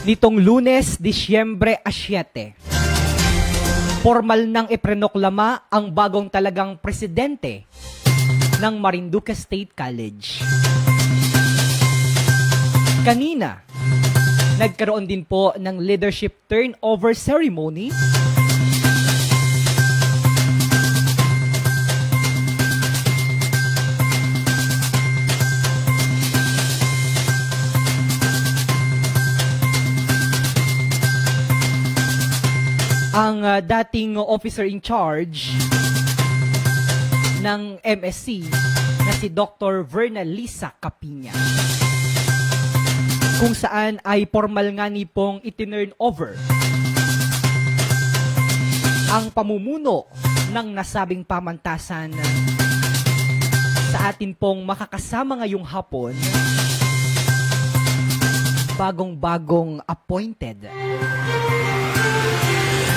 Nitong Lunes, Disyembre 7, formal nang iprenoklama ang bagong talagang presidente ng Marinduque State College. Kanina, nagkaroon din po ng leadership turnover ceremony dating officer in charge ng MSC na si Dr. Verna Lisa Capiña, kung saan ay formal nga ni pong itinurn over ang pamumuno ng nasabing pamantasan sa atin pong makakasama ngayong hapon, bagong-bagong appointed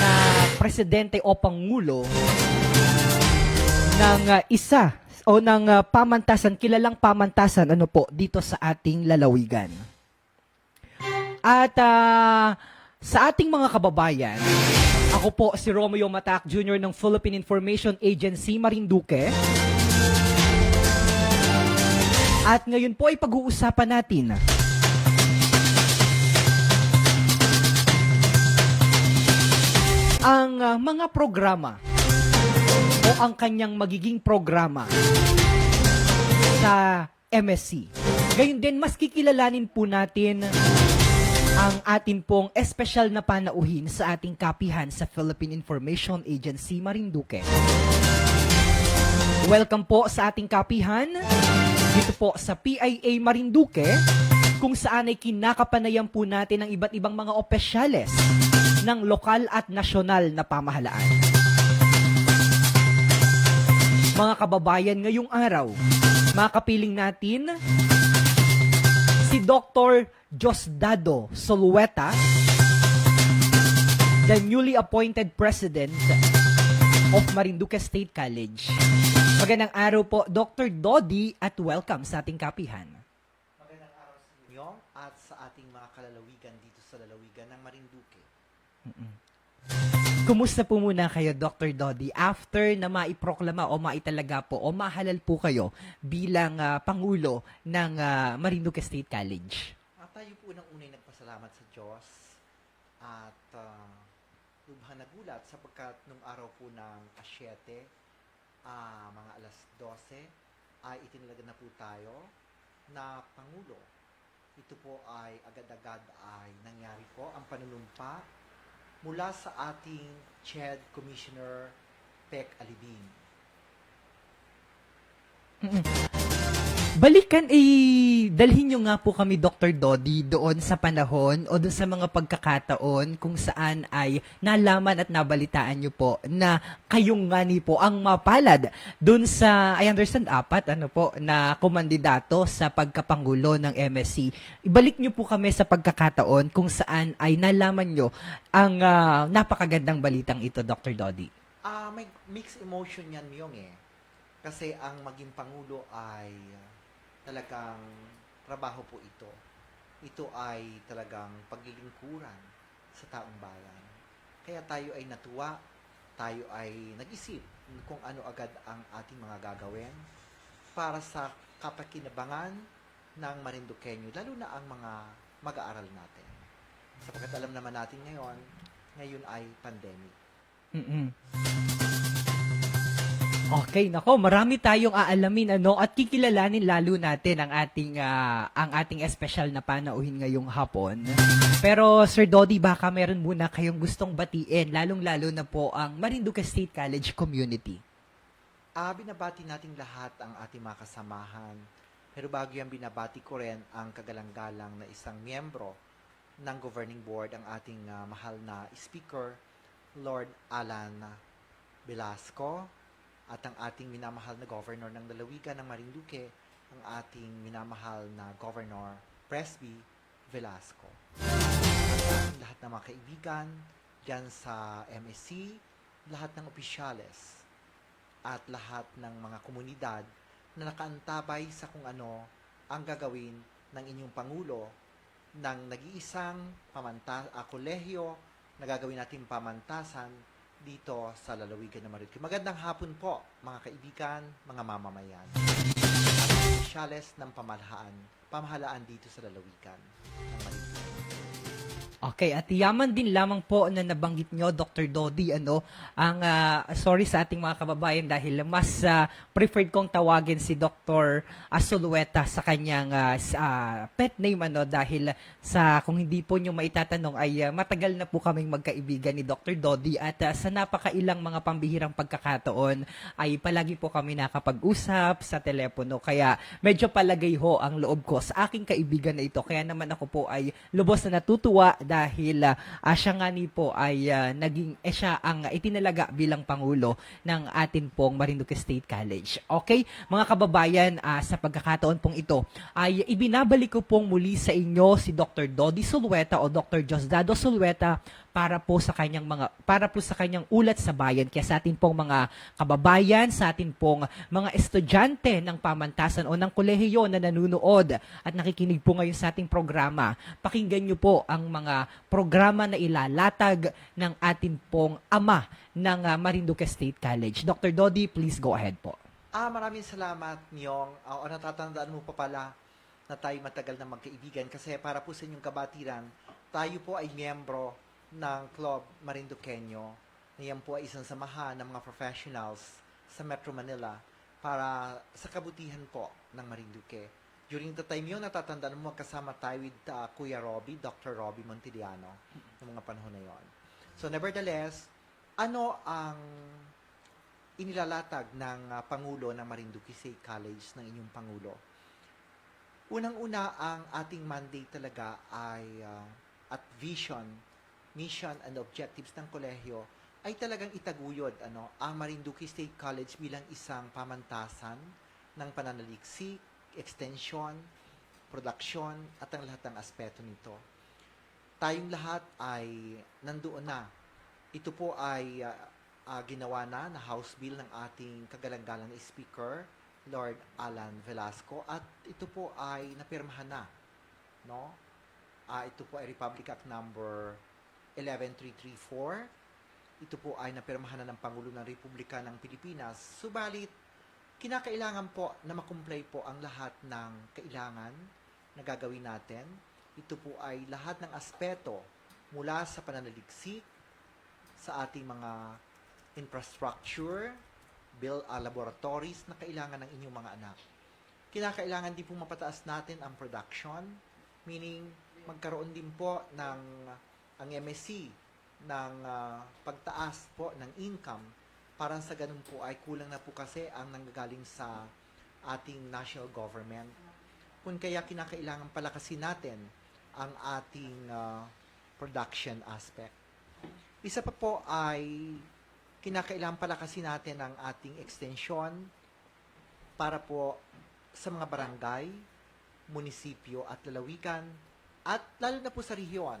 na presidente o pangulo ng isa o ng pamantasan, kilalang pamantasan dito sa ating lalawigan. At sa ating mga kababayan, ako po si Romeo Matac Jr. ng Philippine Information Agency Marinduque. At ngayon po ay pag-uusapan natin ang mga programa o ang kanyang magiging programa sa MSC. Gayun din, mas kikilalanin po natin ang atin pong espesyal na panauhin sa ating kapihan sa Philippine Information Agency Marinduque. Welcome po sa ating kapihan dito po sa PIA Marinduque, kung saan ay kinakapanayan po natin ang iba't ibang mga opisyales ng lokal at nasyonal na pamahalaan. Mga kababayan, ngayong araw, makapiling natin si Dr. Diosdado Solueta, the newly appointed President of Marinduque State College. Magandang araw po, Dr. Dodi, at welcome sa ating kapihan. Magandang araw sa inyo at sa ating mga kalalawigan dito sa lalawigan ng Marinduque. Kumusta po muna kayo, Dr. Dodi, after na maiproklama o maitalaga po o mahalal po kayo bilang Pangulo ng Marinduque State College? Tayo po unang unay nagpasalamat sa Diyos at lubhang nagulat sapagkat nung araw po ng Asyete, mga alas 12, ay itinalaga na po tayo na Pangulo. Ito po ay agad-agad ay nangyari po ang panunumpa mula sa ating CHED Commissioner Pec Alibing. Balikan, dalhin nyo nga po kami, Dr. Dodi, doon sa panahon o doon sa mga pagkakataon kung saan ay nalaman at nabalitaan nyo po na kayong nga ni po ang mapalad doon sa, I understand, 4 na kumandidato sa pagkapangulo ng MSC. Ibalik nyo po kami sa pagkakataon kung saan ay nalaman nyo ang napakagandang balitang ito, Dr. Dodi. May mixed emotion yan, Myong Kasi ang maging Pangulo ay talagang trabaho po ito. Ito ay talagang paglilingkuran sa taong bayan. Kaya tayo ay natuwa, tayo ay nag-isip kung ano agad ang ating mga gagawin para sa kapakinabangan ng Marinduqueño, lalo na ang mga mag-aaral natin. Sapagkat alam naman natin ngayon ay pandemic. Okay, nako, marami tayong aalamin at kikilalanin lalo natin ang ating espesyal na panauhin ngayong hapon. Pero Sir Dodi, baka meron muna kayong gustong batiin, lalong-lalo na po ang Marinduque State College community. Binabati nating lahat ang ating mga kasamahan. Pero bago yan, binabati ko rin ang kagalang-galang na isang miyembro ng governing board, ang ating mahal na speaker, Lord Alan Velasco, at ang ating minamahal na governor ng lalawigan ng Marinduque, ang ating minamahal na Governor Presby Velasco. At ang lahat ng mga kaibigan dyan sa MSC, lahat ng opisyales, at lahat ng mga komunidad na nakaantabay sa kung ano ang gagawin ng inyong Pangulo ng nag-iisang kolehiyo na gagawin natin pamantasan dito sa lalawigan ng Marinduque. Magandang hapon po, mga kaibigan, mga mamamayan. Opisyales ng pamahalaan dito sa lalawigan ng Marinduque. Okay, at yaman din lamang po na nabanggit nyo, Dr. Dodi, sorry sa ating mga kababayan dahil mas preferred kong tawagin si Dr. Asulueta sa kanyang pet name, dahil kung hindi po nyo maitatanong ay matagal na po kaming magkaibigan ni Dr. Dodi at sa napakailang mga pambihirang pagkakataon ay palagi po kami nakapag-usap sa telepono. Kaya medyo palagay ho ang loob ko sa aking kaibigan na ito. Kaya naman ako po ay lubos na natutuwa dahil siya nga ni po ay siya ang itinalaga bilang Pangulo ng atin pong Marinduque State College. Okay, mga kababayan, sa pagkakataon pong ito ay ibinabalik ko pong muli sa inyo si Dr. Dodi Sulueta o Dr. Diosdado Sulueta para po sa kanyang ulat sa bayan. Kaya sa atin pong mga kababayan, sa atin pong mga estudyante ng pamantasan o ng kolehiyo na nanunood at nakikinig po ngayon sa ating programa, pakinggan niyo po ang mga programa na ilalatag ng atin pong ama ng Marinduque State College. Dr. Dodi, please go ahead po. Maraming salamat, Nyong. Natatandaan mo pa pala na tayo matagal na magkaibigan kasi para po sa inyong kabatiran, tayo po ay miyembro ng Club Marinduqueño na yan po ay isang samahan ng mga professionals sa Metro Manila para sa kabutihan po ng Marinduque. During the time yun, natatandaan mo kasama tayo with Kuya Robby, Dr. Robby Montiliano, ng mga panahon na yon. So nevertheless, ano ang inilalatag ng Pangulo ng Marinduque State College ng inyong Pangulo? Unang-una, ang ating mandate talaga ay at vision, mission and objectives ng kolehiyo ay talagang itaguyod ang Marinduque State College bilang isang pamantasan ng pananaliksik, extension, production at ang lahat ng aspeto nito. Tayong lahat ay nandoon na. Ito po ay ginawa na House Bill ng ating kagalang-galang na Speaker, Lord Alan Velasco, at ito po ay napirmahan na. No? Ito po ay Republic Act number 11334. Ito po ay napirmahan na ng Pangulo ng Republika ng Pilipinas. Subalit, kinakailangan po na makumplay po ang lahat ng kailangan na gagawin natin. Ito po ay lahat ng aspeto mula sa pananaliksik, sa ating mga infrastructure, laboratories na kailangan ng inyong mga anak. Kinakailangan din po mapataas natin ang production, meaning magkaroon din po ng ang MSC ng pagtaas po ng income para sa ganun po ay kulang na po kasi ang nanggagaling sa ating national government. Kung kaya kinakailangan palakasin natin ang ating production aspect. Isa pa po ay kinakailangan palakasin natin ang ating extension para po sa mga barangay, munisipyo at lalawigan at lalo na po sa rehiyon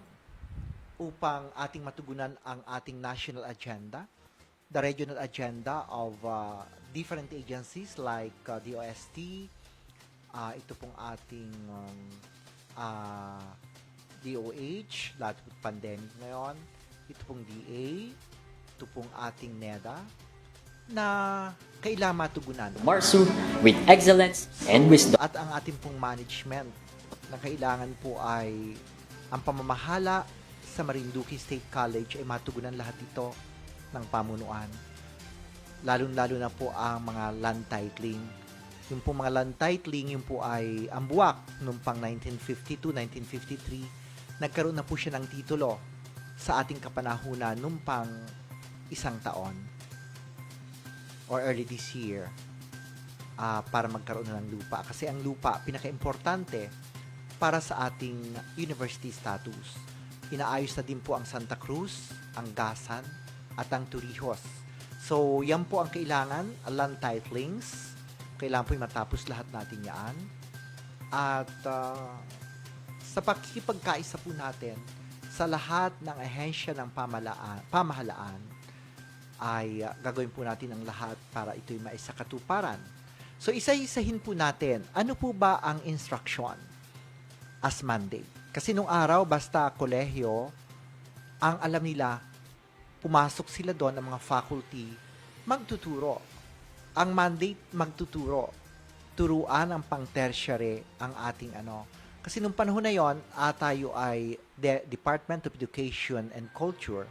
upang ating matugunan ang ating national agenda, the regional agenda of different agencies like DOST, ito pong ating DOH, lahat po pandemic ngayon, ito pong DA, ito pong ating NEDA, na kailangan matugunan. Marsu with excellence and wisdom. At ang ating pong management na kailangan po ay ang pamamahala sa Marinduque State College ay matugunan lahat ito ng pamunuan. Lalo-lalo na po ang mga land titling. Yung po mga land titling, yung po ay ang buwak noong pang 1952, 1953, nagkaroon na po siya ng titulo sa ating kapanahunan noong pang isang taon or early this year para magkaroon na ng lupa. Kasi ang lupa, pinaka-importante para sa ating university status. Inaayos na din po ang Santa Cruz, ang Gasan, at ang Torrijos. So, yan po ang kailangan, land titlings. Kailangan po matapos lahat natin yan. At sa pakikipagkaisa po natin sa lahat ng ahensya ng pamahalaan, ay gagawin po natin ang lahat para ito'y maisakatuparan. So, isa-isahin po natin, ano po ba ang instruction as mandate? Kasi nung araw, basta kolehiyo, ang alam nila, pumasok sila doon ang mga faculty, magtuturo. Ang mandate, magtuturo. Turuan ang pang-tertiary ang ating Kasi nung panahon na yon, tayo ay Department of Education and Culture.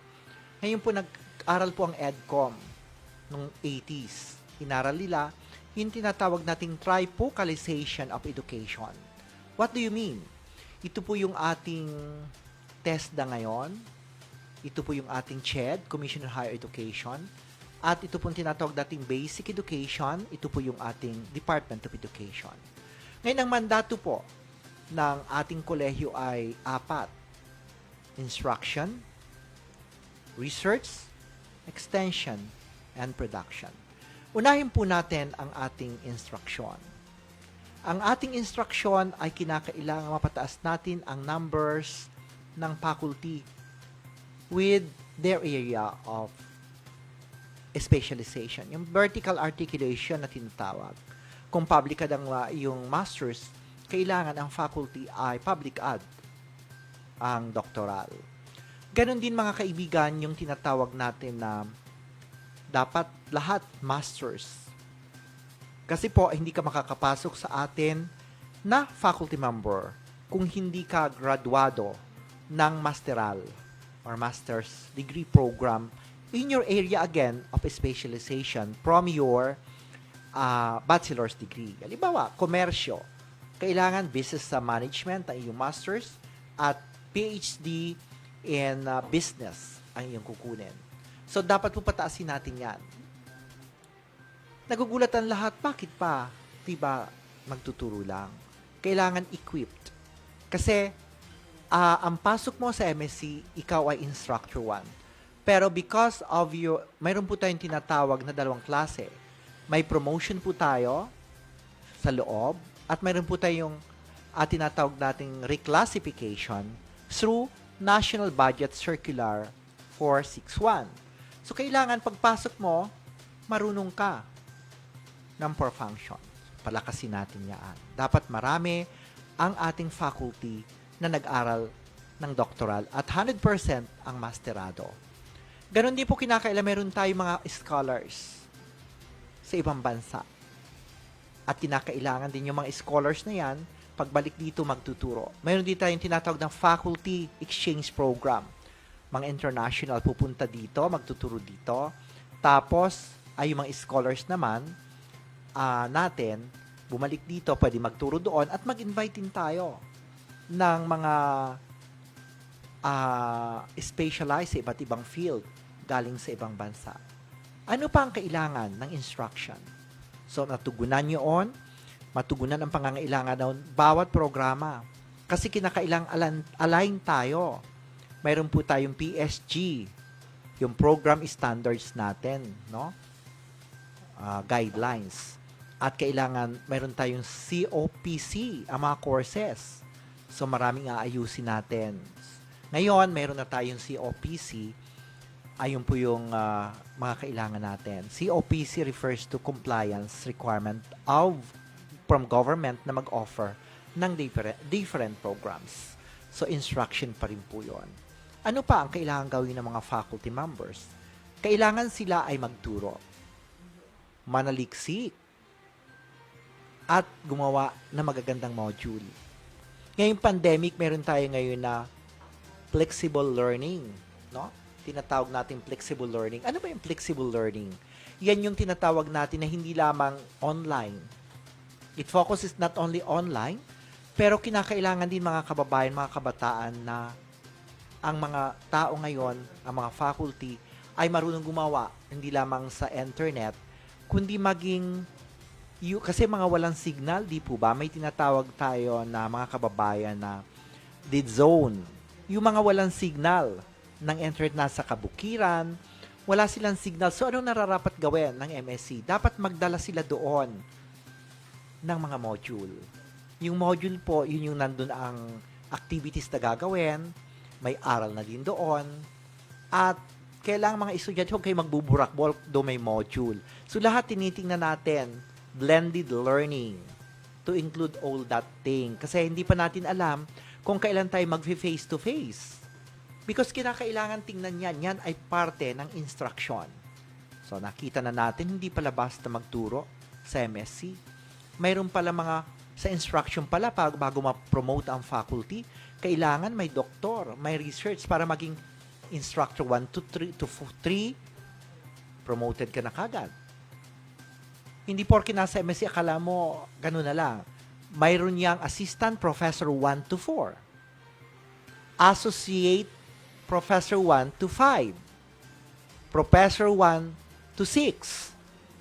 Ngayon po nag-aral po ang EDCOM nung 80s. Inaral nila yung tinatawag nating trifocalization of education. What do you mean? Ito po yung ating TESDA ngayon. Ito po yung ating CHED, Commission on Higher Education. At ito po yung tinatawag nating Basic Education. Ito po yung ating Department of Education. Ngayon, ang mandato po ng ating kolehiyo ay 4. Instruction, research, extension, and production. Unahin po natin ang ating instruction. Ang ating instruction ay kinakailangan mapataas natin ang numbers ng faculty with their area of specialization. Yung vertical articulation na tinatawag. Kung public ad ang yung masters, kailangan ang faculty ay public ad ang doctoral. Ganon din mga kaibigan yung tinatawag natin na dapat lahat masters. Kasi po, hindi ka makakapasok sa atin na faculty member kung hindi ka graduado ng masteral or master's degree program in your area again of specialization from your bachelor's degree. Halimbawa, komersyo. Kailangan business management ang iyong master's at PhD in business ang iyong kukunin. So, dapat po pataasin natin yan. Nagugulat ang lahat, bakit pa? Diba, magtuturo lang. Kailangan equipped. Kasi, ang pasok mo sa MSc, ikaw ay instructor 1. Pero because of your, mayroon po tayong tinatawag na 2 klase. May promotion po tayo sa loob, at mayroon po tayong tinatawag nating reclassification through National Budget Circular 461. So, kailangan pagpasok mo, marunong ka ng per function. Palakasin natin yan. Dapat marami ang ating faculty na nag-aral ng doctoral at 100% ang masterado. Ganon din po kinakailangan meron tayong mga scholars sa ibang bansa. At kinakailangan din yung mga scholars na yan, pagbalik dito magtuturo. Mayroon din tayong tinatawag ng faculty exchange program. Mga international pupunta dito, magtuturo dito. Tapos, ay yung mga scholars naman natin, bumalik dito, pwede magturo doon at mag-invite din tayo ng mga specialized sa iba't ibang field galing sa ibang bansa. Ano pa ang kailangan ng instruction? So, natugunan yun, matugunan ang pangangailangan ng bawat programa. Kasi kinakailang align tayo. Mayroon po tayong PSG, yung program standards natin, no? Guidelines. At kailangan, mayroon tayong COPC, ang mga courses. So, maraming aayusin natin. Ngayon, mayroon na tayong COPC, ayun po yung mga kailangan natin. COPC refers to compliance requirement from government na mag-offer ng different programs. So, instruction pa rin po yun. Ano pa ang kailangan gawin ng mga faculty members? Kailangan sila ay magturo, manaliksik, at gumawa ng magagandang module. Ngayong pandemic, meron tayo ngayon na flexible learning, no? Tinatawag natin flexible learning. Ano ba yung flexible learning? Yan yung tinatawag natin na hindi lamang online. It focuses not only online, pero kinakailangan din mga kababayan, mga kabataan na ang mga tao ngayon, ang mga faculty, ay marunong gumawa, hindi lamang sa internet, kundi maging, kasi mga walang signal, di po ba? May tinatawag tayo na mga kababayan na dead zone. Yung mga walang signal ng internet nasa kabukiran, wala silang signal. So, anong nararapat gawin ng MSc? Dapat magdala sila doon ng mga module. Yung module po, yun yung nandun ang activities na gagawin, may aral na din doon, at kailangan mga estudyante, huwag kayo magbuburakbol, do may module. So, lahat tinitingnan natin, blended learning, to include all that thing. Kasi hindi pa natin alam kung kailan tayo mag-face-to-face. Because kinakailangan tingnan yan. Yan ay parte ng instruction. So, nakita na natin, hindi pala basta magturo sa MSc. Mayroon pala mga Sa instruction pala, bago ma-promote ang faculty, kailangan may doktor, may research para maging instructor 1 to 3, promoted ka na kagad. Hindi porke nasa MSc, akala mo, ganun na lang. Mayroon niyang assistant professor 1 to 4. Associate professor 1 to 5. Professor 1 to 6.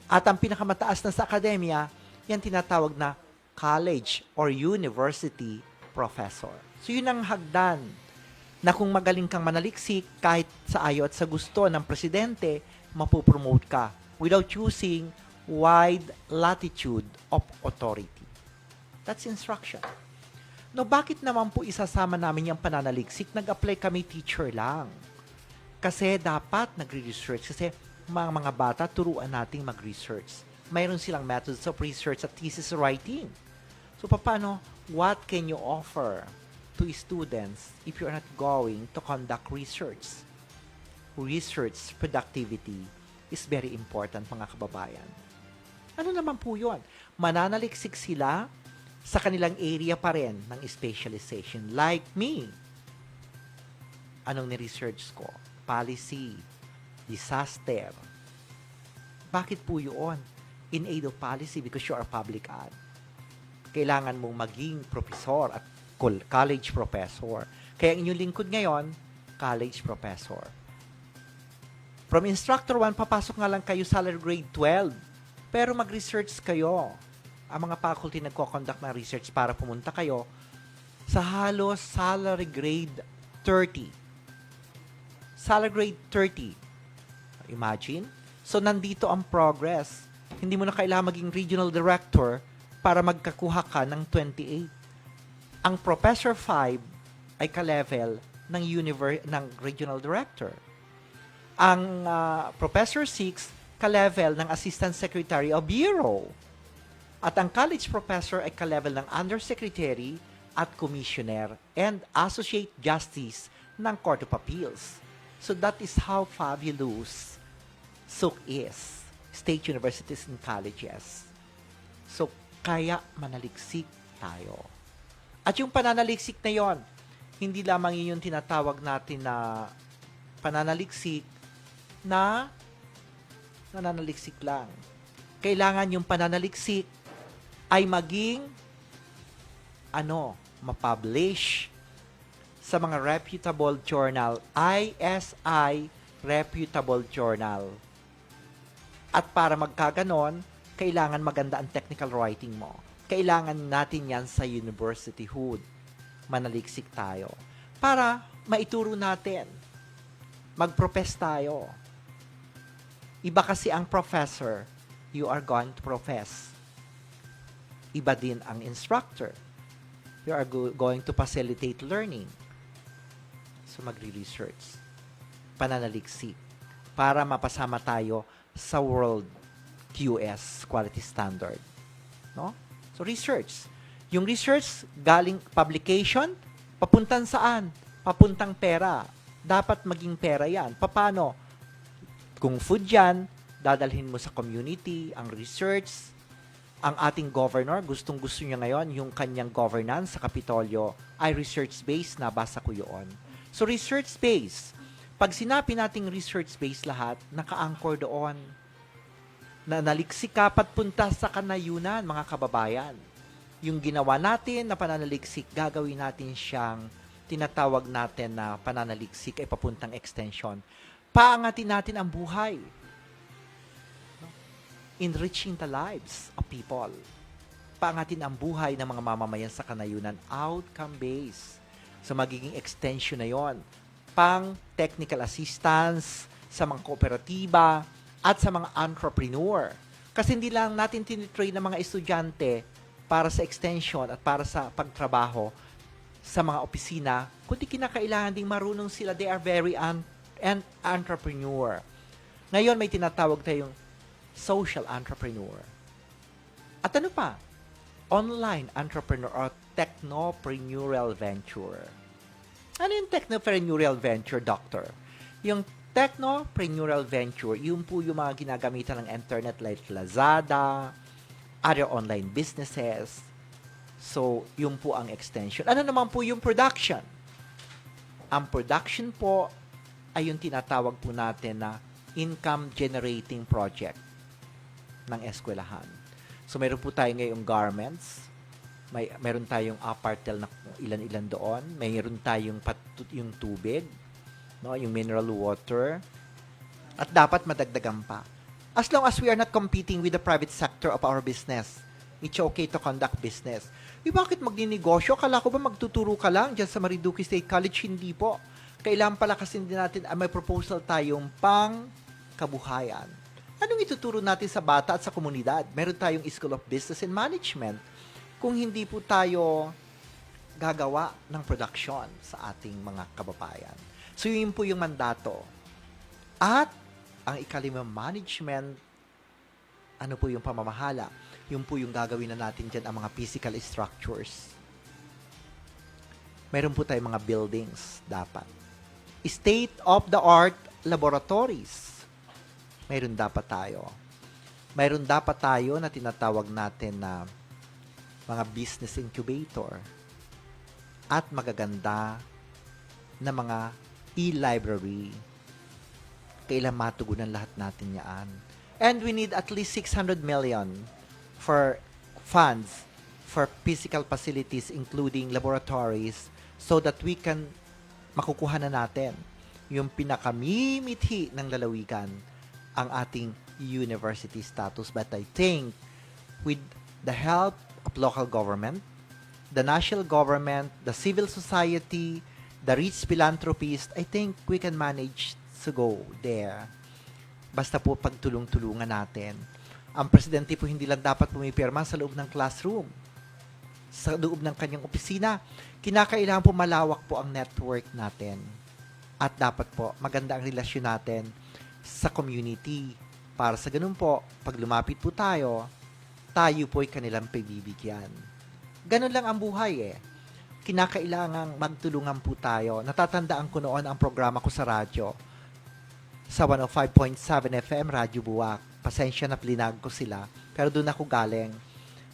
At ang pinakamataas na sa akademya, yan tinatawag na college or university professor. So yun ang hagdan na kung magaling kang manaliksik, kahit sa ayaw at sa gusto ng presidente, mapupromote ka without using wide latitude of authority. That's instruction. No, bakit naman po isasama namin yung pananaliksik? Nag-apply kami teacher lang. Kasi dapat nagre-research. Kasi mga bata, turuan nating mag-research. Mayroon silang methods of research at thesis writing. So, paano? What can you offer to students if you're not going to conduct research? Research productivity is very important, mga kababayan. Ano naman po yun? Mananaliksik sila sa kanilang area pa rin ng specialization. Like me. Anong ni-research ko? Policy, disaster. Bakit po yun? In aid of policy because you are public ad. Kailangan mong maging professor at college professor. Kaya ang inyong lingkod ngayon, college professor. From instructor 1, papasok nga lang kayo salary grade 12. Pero mag-research kayo. Ang mga faculty nagko-conduct ng research para pumunta kayo sa halos salary grade 30. Salary grade 30. Imagine. So, nandito ang progress. Hindi mo na kailangan maging regional director para magkakuha ka ng 28. Ang Professor 5 ay ka-level ng regional director. Ang Professor 6, ka-level ng Assistant Secretary of Bureau. At ang College Professor ay ka-level ng Undersecretary at Commissioner and Associate Justice ng Court of Appeals. So that is how fabulous SUC is. State Universities and Colleges. So, kaya manaliksik tayo. At yung pananaliksik na yon, hindi lamang yun yung tinatawag natin na pananaliksik na nananaliksik lang. Kailangan yung pananaliksik ay maging ma-publish sa mga reputable journal, ISI reputable journal. At para magkaganon, kailangan maganda ang technical writing mo. Kailangan natin yan sa universityhood. Manaliksik tayo. Para maituro natin. Mag-profess tayo. Iba kasi ang professor, you are going to profess. Iba din ang instructor. You are going to facilitate learning. So magre-research. Pananaliksik. Para mapasama tayo sa World QS Quality Standard. No? So, research. Yung research, galing publication, papuntang saan? Papuntang pera. Dapat maging pera yan. Paano? Kung food yan, dadalhin mo sa community, ang research. Ang ating governor, gustong-gusto niya ngayon, yung kanyang governance sa Kapitolyo, ay research-based, nabasa ko yun. So, research-based. Pag sinabi nating research-based lahat, naka-anchor doon. Na naliksik ka punta sa kanayunan, mga kababayan. Yung ginawa natin na pananaliksik, gagawin natin siyang tinatawag natin na pananaliksik ay papuntang extension. Paangatin natin ang buhay. Enriching the lives of people. Paangatin ang buhay ng mga mamamayan sa kanayunan, outcome-based. So, magiging extension na yon. Pang technical assistance sa mga kooperatiba at sa mga entrepreneur. Kasi hindi lang natin tinitrain ng mga estudyante para sa extension at para sa pagtrabaho sa mga opisina, kundi kinakailangan ding marunong sila. They are very entrepreneur. Ngayon, may tinatawag tayong social entrepreneur. At ano pa? Online entrepreneur or technopreneurial venture. Ano yung technopreneurial venture, doctor? Yung technopreneurial venture, yun po yung mga ginagamitan ng internet like Lazada, other online businesses. So, yun po ang extension. Ano naman po yung production? Ang production po ay yung tinatawag po natin na income generating project ng eskwelahan. So, meron po tayo ngayong garments, meron tayong apartel na ilan-ilan doon, mayroon tayong yung tubig, no, yung mineral water, at dapat madagdagan pa. As long as we are not competing with the private sector of our business, it's okay to conduct business. Bakit magninegosyo? Kala ko ba magtuturo ka lang dyan sa Marinduque State College? Hindi po. Kailangan pala kasi din natin, may proposal tayong pang kabuhayan. Anong ituturo natin sa bata at sa komunidad? Meron tayong School of Business and Management. Kung hindi po tayo gagawa ng production sa ating mga kababayan. So, yun po yung mandato. At, ang ikalimang management, ano po yung pamamahala? Yun po yung gagawin na natin dyan, ang mga physical structures. Meron po tayong mga buildings, dapat. State-of-the-art laboratories. Meron dapat tayo. Meron dapat tayo na tinatawag natin na mga business incubator at magaganda na mga e-library. Kailan matugunan lahat natin yan. And we need at least 600 million for funds for physical facilities including laboratories so that we can makukuha na natin yung pinakamimithi ng lalawigan ang ating university status. But I think with the help of local government, the national government, the civil society, the rich philanthropists, I think we can manage to go there. Basta po pagtulong-tulungan natin. Ang presidente po hindi lang dapat pumipirma sa loob ng classroom, sa loob ng kanyang opisina. Kinakailangan po malawak po ang network natin. At dapat po maganda ang relasyon natin sa community. Para sa ganun po, pag lumapit po tayo po ay kanilang pagbibigyan. Ganun lang ang buhay eh. Kinakailangang magtulungan po tayo. Natatandaan ko noon ang programa ko sa radyo. Sa 105.7 FM, Radyo Buwak. Pasensya na plinag ko sila. Pero doon ako galing.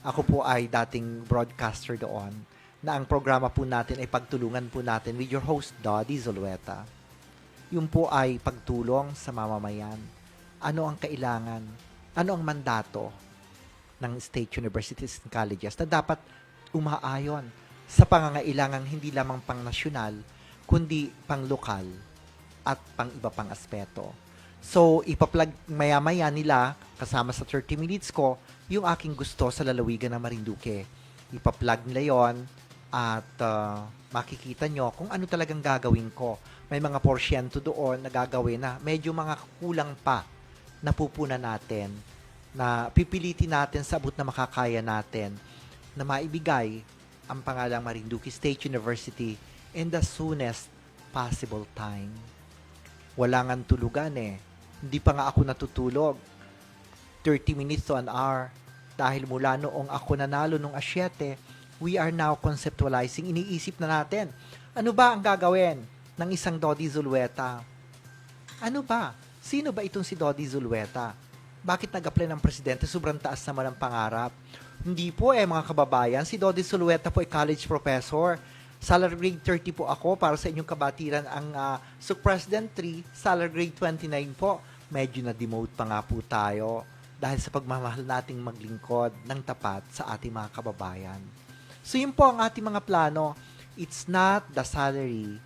Ako po ay dating broadcaster doon. Na ang programa po natin ay pagtulungan po natin with your host, Doddy Zulueta. Yun po ay pagtulong sa mamamayan. Ano ang kailangan? Ano ang mandato ng state universities and colleges na dapat umaayon sa pangangailangan hindi lamang pang nasyonal, kundi pang lokal at pang iba pang aspeto. So, ipa-plug maya-maya nila, kasama sa 30 minutes ko, yung aking gusto sa lalawigan ng Marinduque. Ipa-plug nila yon at makikita nyo kung ano talagang gagawin ko. May mga porsyento doon na gagawin na medyo mga kulang pa na pupunan natin, na pipilitin natin sa abot na makakaya natin na maibigay ang pangalang Marinduque State University in the soonest possible time. Wala nga tulugan eh. Hindi pa nga ako natutulog. 30 minutes to an hour. Dahil mula noong ako nanalo nung A7, we are now conceptualizing. Iniisip na natin, ano ba ang gagawin ng isang Doddy Zulueta? Ano ba? Sino ba itong si Doddy Zulueta? Bakit nag-apply ng presidente? Sobrang taas naman ang pangarap. Hindi po mga kababayan. Si Doddy Zulueta po ay college professor. Salary grade 30 po ako para sa inyong kabatiran. Ang President 3, salary grade 29 po. Medyo na-demote pa nga po tayo dahil sa pagmamahal nating maglingkod ng tapat sa ating mga kababayan. So yun po ang ating mga plano. It's not the salary.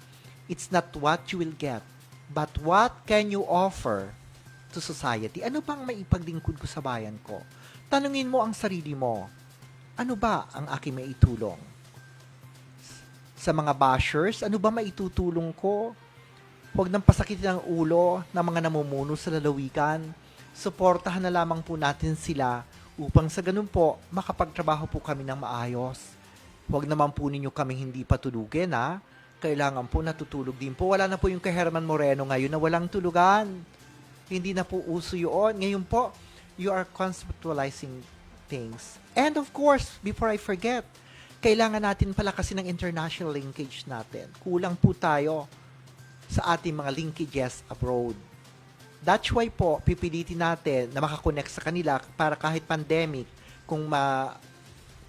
It's not what you will get. But what can you offer to society? Ano bang maipaglingkod ko sa bayan ko? Tanungin mo ang sarili mo, ano ba ang aking maitulong? Sa mga bashers, ano ba maitutulong ko? Huwag nang pasakitin ang ulo ng mga namumuno sa lalawigan. Suportahan na lamang po natin sila upang sa ganun po, makapagtrabaho po kami ng maayos. Huwag naman po ninyo kaming hindi patulugin, ha? Kailangan po natutulog din po. Wala na po yung kay Herman Moreno ngayon na walang tulugan. Hindi na po uso yun. Ngayon po, you are conceptualizing things. And of course, before I forget, kailangan natin pala kasi ng international linkage natin. Kulang po tayo sa ating mga linkages abroad. That's why po, pipilitin natin na makakonect sa kanila para kahit pandemic, kung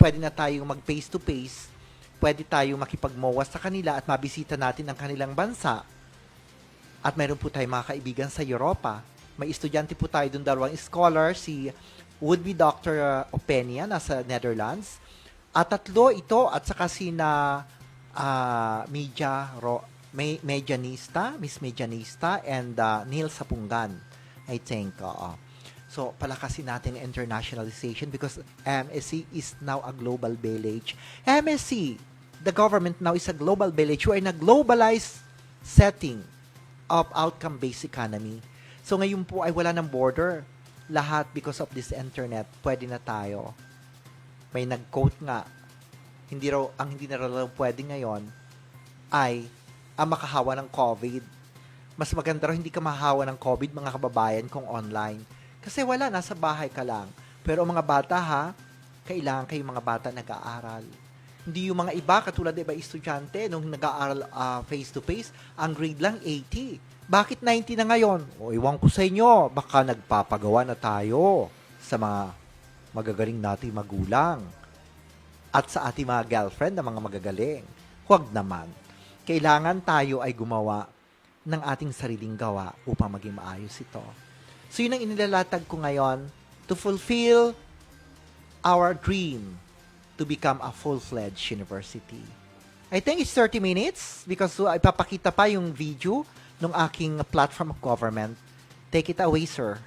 pwede na tayong mag face-to-face, pwede tayong makipagmowa sa kanila at mabisita natin ang kanilang bansa. At mayroon po tayong mga kaibigan sa Europa. May estudyante po tayo doon, dalawang scholar, si would-be Dr. Openia, nasa Netherlands. At tatlo ito, at saka sina Miss Medianista, and Neil Sapungan, I think. So, palakasin natin ang internationalization because MSC is now a global village. MSC, the government now is a global village. We are in a globalized setting of outcome-based economy. So, ngayon po ay wala ng border. Lahat because of this internet, pwede na tayo. May nag-quote nga, hindi na raw pwede ngayon ay ang makahawa ng COVID. Mas maganda raw hindi ka mahahawa ng COVID, mga kababayan, kung online. Kasi wala, nasa bahay ka lang. Pero mga bata kailangan kayong mga bata nag-aaral. Hindi yung mga iba, katulad iba estudyante, nung nag-aaral face-to-face, ang grade lang 80. Bakit 90 na ngayon? O, iwan ko sa inyo, baka nagpapagawa na tayo sa mga magagaling nating magulang at sa ating mga girlfriend na mga magagaling. Huwag naman. Kailangan tayo ay gumawa ng ating sariling gawa upang maging maayos ito. So, yun ang inilalatag ko ngayon to fulfill our dream to become a full-fledged university. I think it's 30 minutes because ipapakita pa yung video ng aking platform of government. Take it away, sir.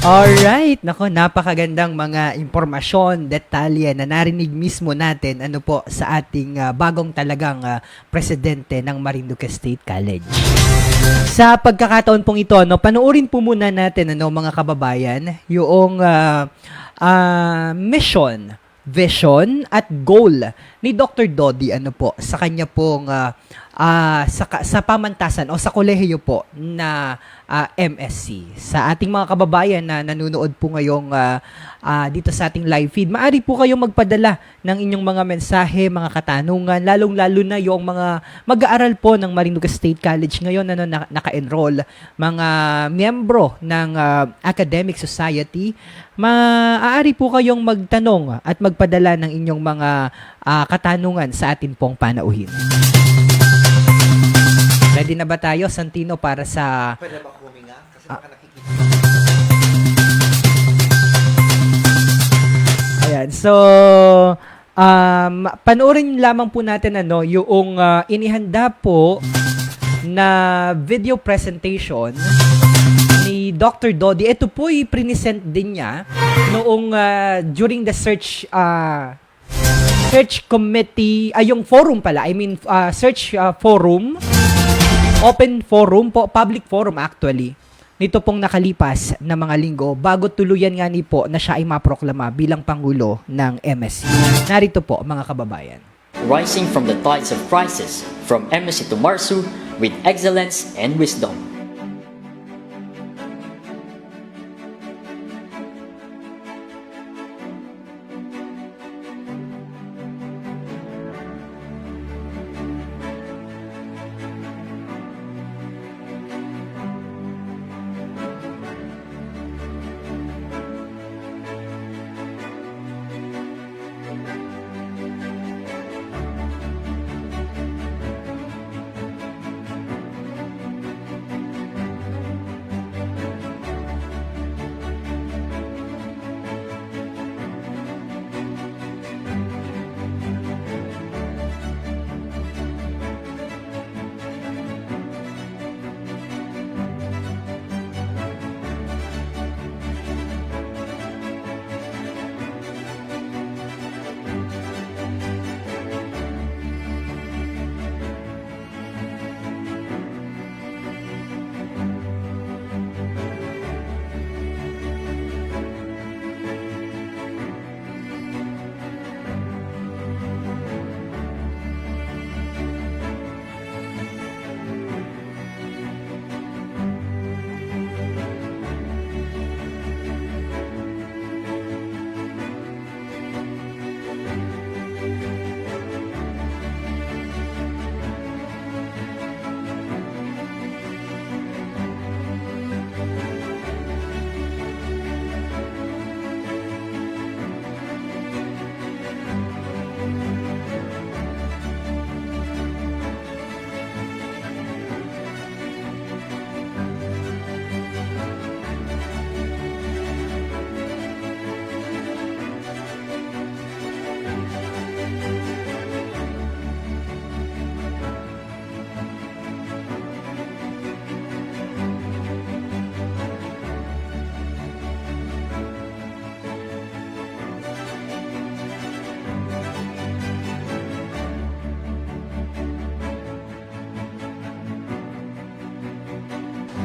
Alright, nako, napakagandang mga impormasyon, detalye na narinig mismo natin sa ating bagong talagang presidente ng Marinduque State College. Sa pagkakataon pong ito, panoorin po muna natin mga kababayan, yung mission, vision at goal ni Dr. Dodi sa kanya pong sa pamantasan o sa kolehiyo po na MSC. Sa ating mga kababayan na nanonood po ngayong dito sa ating live feed, maaari po kayong magpadala ng inyong mga mensahe, mga katanungan, lalong-lalo na yung mga mag-aaral po ng Marinduque State College ngayon naka-enroll, mga miyembro ng academic society. Maaari po kayong magtanong at magpadala ng inyong mga katanungan sa atin pong panauhin. Ready na ba tayo, Santino, para sa... Pwede ba huminga? Kasi baka nakikita. Ayan, so... panoorin lamang po natin yung inihanda po na video presentation ni Dr. Dodi. Ito po i-present din niya noong during the search committee, yung forum pala, search forum, open forum po, public forum actually, nito pong nakalipas na mga linggo bago tuluyan nga po na siya ay maproklama bilang Pangulo ng MSC. Narito po mga kababayan. Rising from the tides of crisis, from MSC to MARSU, with excellence and wisdom.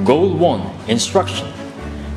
Goal 1. Instruction.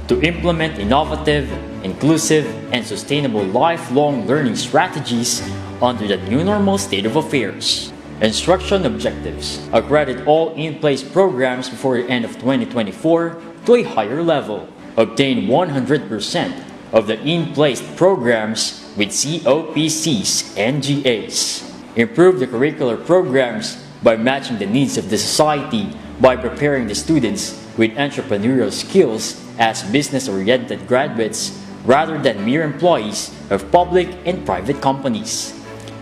To implement innovative, inclusive, and sustainable lifelong learning strategies under the new normal state of affairs. Instruction objectives. Accredit all in-place programs before the end of 2024 to a higher level. Obtain 100% of the in-place programs with COPCs and GAs. Improve the curricular programs by matching the needs of the society by preparing the students with entrepreneurial skills as business-oriented graduates rather than mere employees of public and private companies.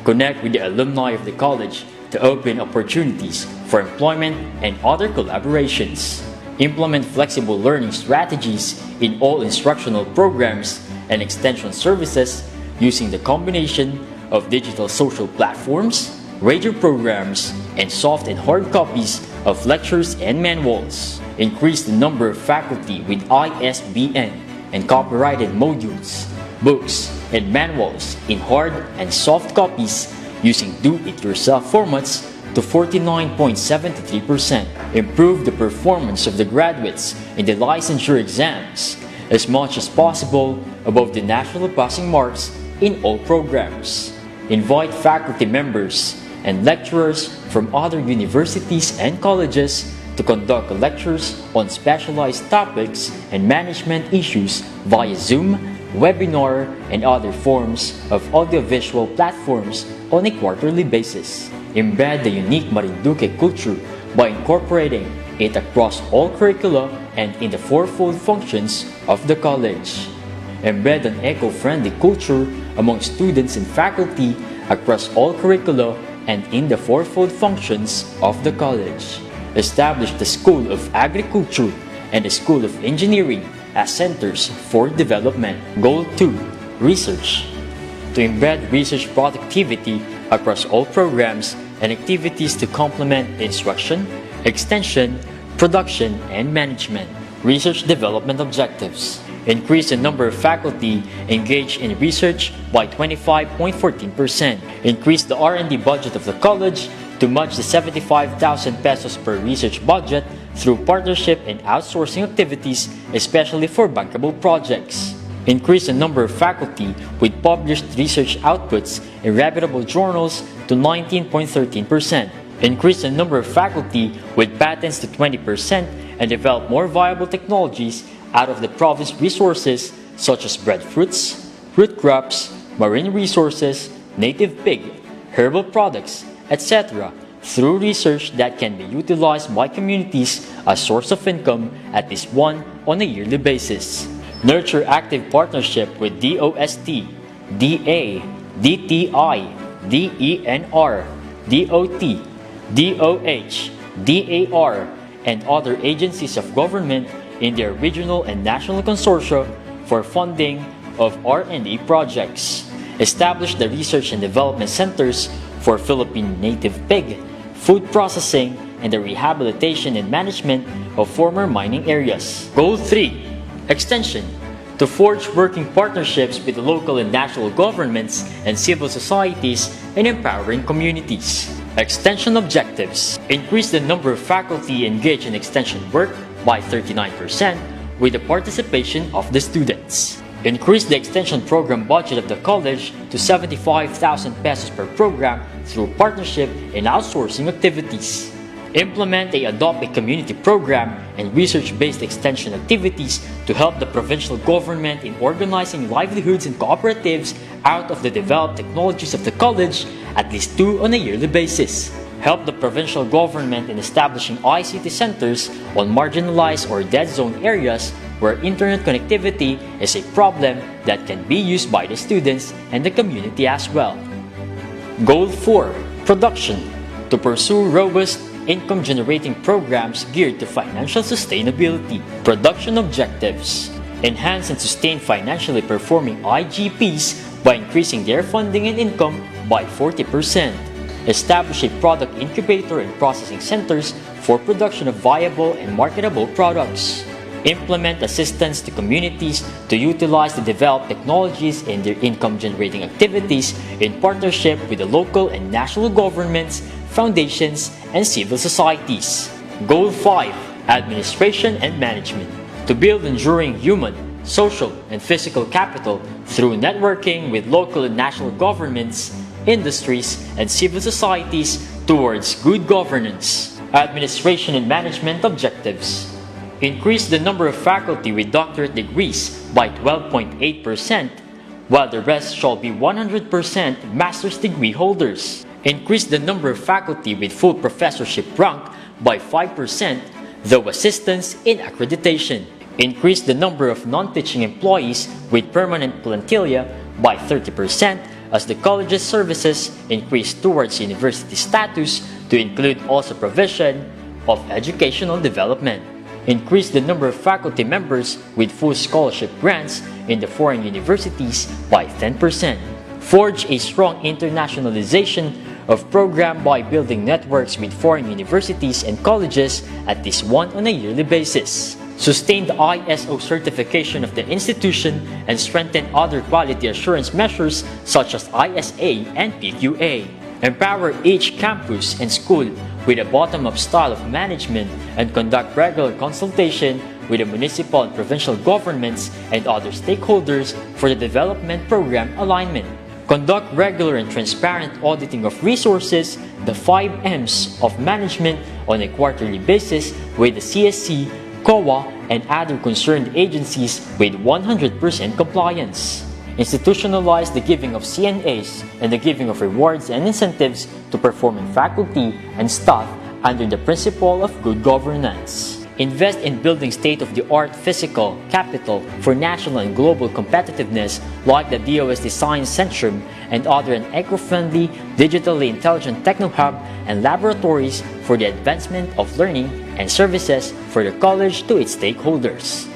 Connect with the alumni of the college to open opportunities for employment and other collaborations. Implement flexible learning strategies in all instructional programs and extension services using the combination of digital social platforms, radio programs, and soft and hard copies of lectures and manuals. Increase the number of faculty with ISBN and copyrighted modules, books, and manuals in hard and soft copies using do-it-yourself formats to 49.73%. Improve the performance of the graduates in the licensure exams as much as possible above the national passing marks in all programs. Invite faculty members and lecturers from other universities and colleges to conduct lectures on specialized topics and management issues via Zoom, webinar, and other forms of audiovisual platforms on a quarterly basis. Embed the unique Marinduque culture by incorporating it across all curricula and in the fourfold functions of the college. Embed an eco-friendly culture among students and faculty across all curricula and in the fourfold functions of the college. Establish the School of Agriculture and the School of Engineering as centers for development. Goal 2. Research. To embed research productivity across all programs and activities to complement instruction, extension, production, and management. Research development objectives. Increase the number of faculty engaged in research by 25.14%. Increase the R&D budget of the college to match the 75,000 pesos per research budget through partnership and outsourcing activities, especially for bankable projects. Increase the number of faculty with published research outputs in reputable journals to 19.13%. Increase the number of faculty with patents to 20% and develop more viable technologies out of the province resources such as breadfruits, root crops, marine resources, native pig, herbal products, etc. through research that can be utilized by communities as source of income, at least one on a yearly basis. Nurture active partnership with DOST, DA, DTI, DENR, DOT, DOH, DAR, and other agencies of government in their regional and national consortia for funding of R&D projects. Establish the research and development centers for Philippine native pig, food processing, and the rehabilitation and management of former mining areas. Goal 3. Extension. To forge working partnerships with local and national governments and civil societies in empowering communities. Extension objectives. Increase the number of faculty engaged in extension work by 39% with the participation of the students. Increase the extension program budget of the college to 75,000 pesos per program through partnership and outsourcing activities. Implement a Adopt a Community program and research-based extension activities to help the provincial government in organizing livelihoods and cooperatives out of the developed technologies of the college, at least 2 on a yearly basis. Help the provincial government in establishing ICT centers on marginalized or dead zone areas where internet connectivity is a problem that can be used by the students and the community as well. Goal 4. Production. To pursue robust income-generating programs geared to financial sustainability. Production objectives. Enhance and sustain financially performing IGPs by increasing their funding and income by 40%. Establish a product incubator and processing centers for production of viable and marketable products. Implement assistance to communities to utilize the developed technologies in their income-generating activities in partnership with the local and national governments, foundations, and civil societies. Goal 5. administration, and management. To build enduring human, social, and physical capital through networking with local and national governments, industries, and civil societies towards good governance. Administration and management objectives. Increase the number of faculty with doctorate degrees by 12.8%, while the rest shall be 100% master's degree holders. Increase the number of faculty with full professorship rank by 5%, though assistance in accreditation. Increase the number of non-teaching employees with permanent plantilia by 30%, as the college's services increase towards university status to include also provision of educational development. Increase the number of faculty members with full scholarship grants in the foreign universities by 10%. Forge a strong internationalization of program by building networks with foreign universities and colleges, at least one on a yearly basis. Sustain the ISO certification of the institution and strengthen other quality assurance measures such as ISA and PQA. Empower each campus and school with a bottom-up style of management and conduct regular consultation with the municipal and provincial governments and other stakeholders for the development program alignment. Conduct regular and transparent auditing of resources, the 5 M's of management, on a quarterly basis with the CSC, COA, and other concerned agencies with 100% compliance. Institutionalize the giving of CNAs and the giving of rewards and incentives to performing faculty and staff under the principle of good governance. Invest in building state-of-the-art physical capital for national and global competitiveness like the DOST Science Centrum and other eco-friendly, digitally intelligent techno-hub and laboratories for the advancement of learning and services for the college to its stakeholders.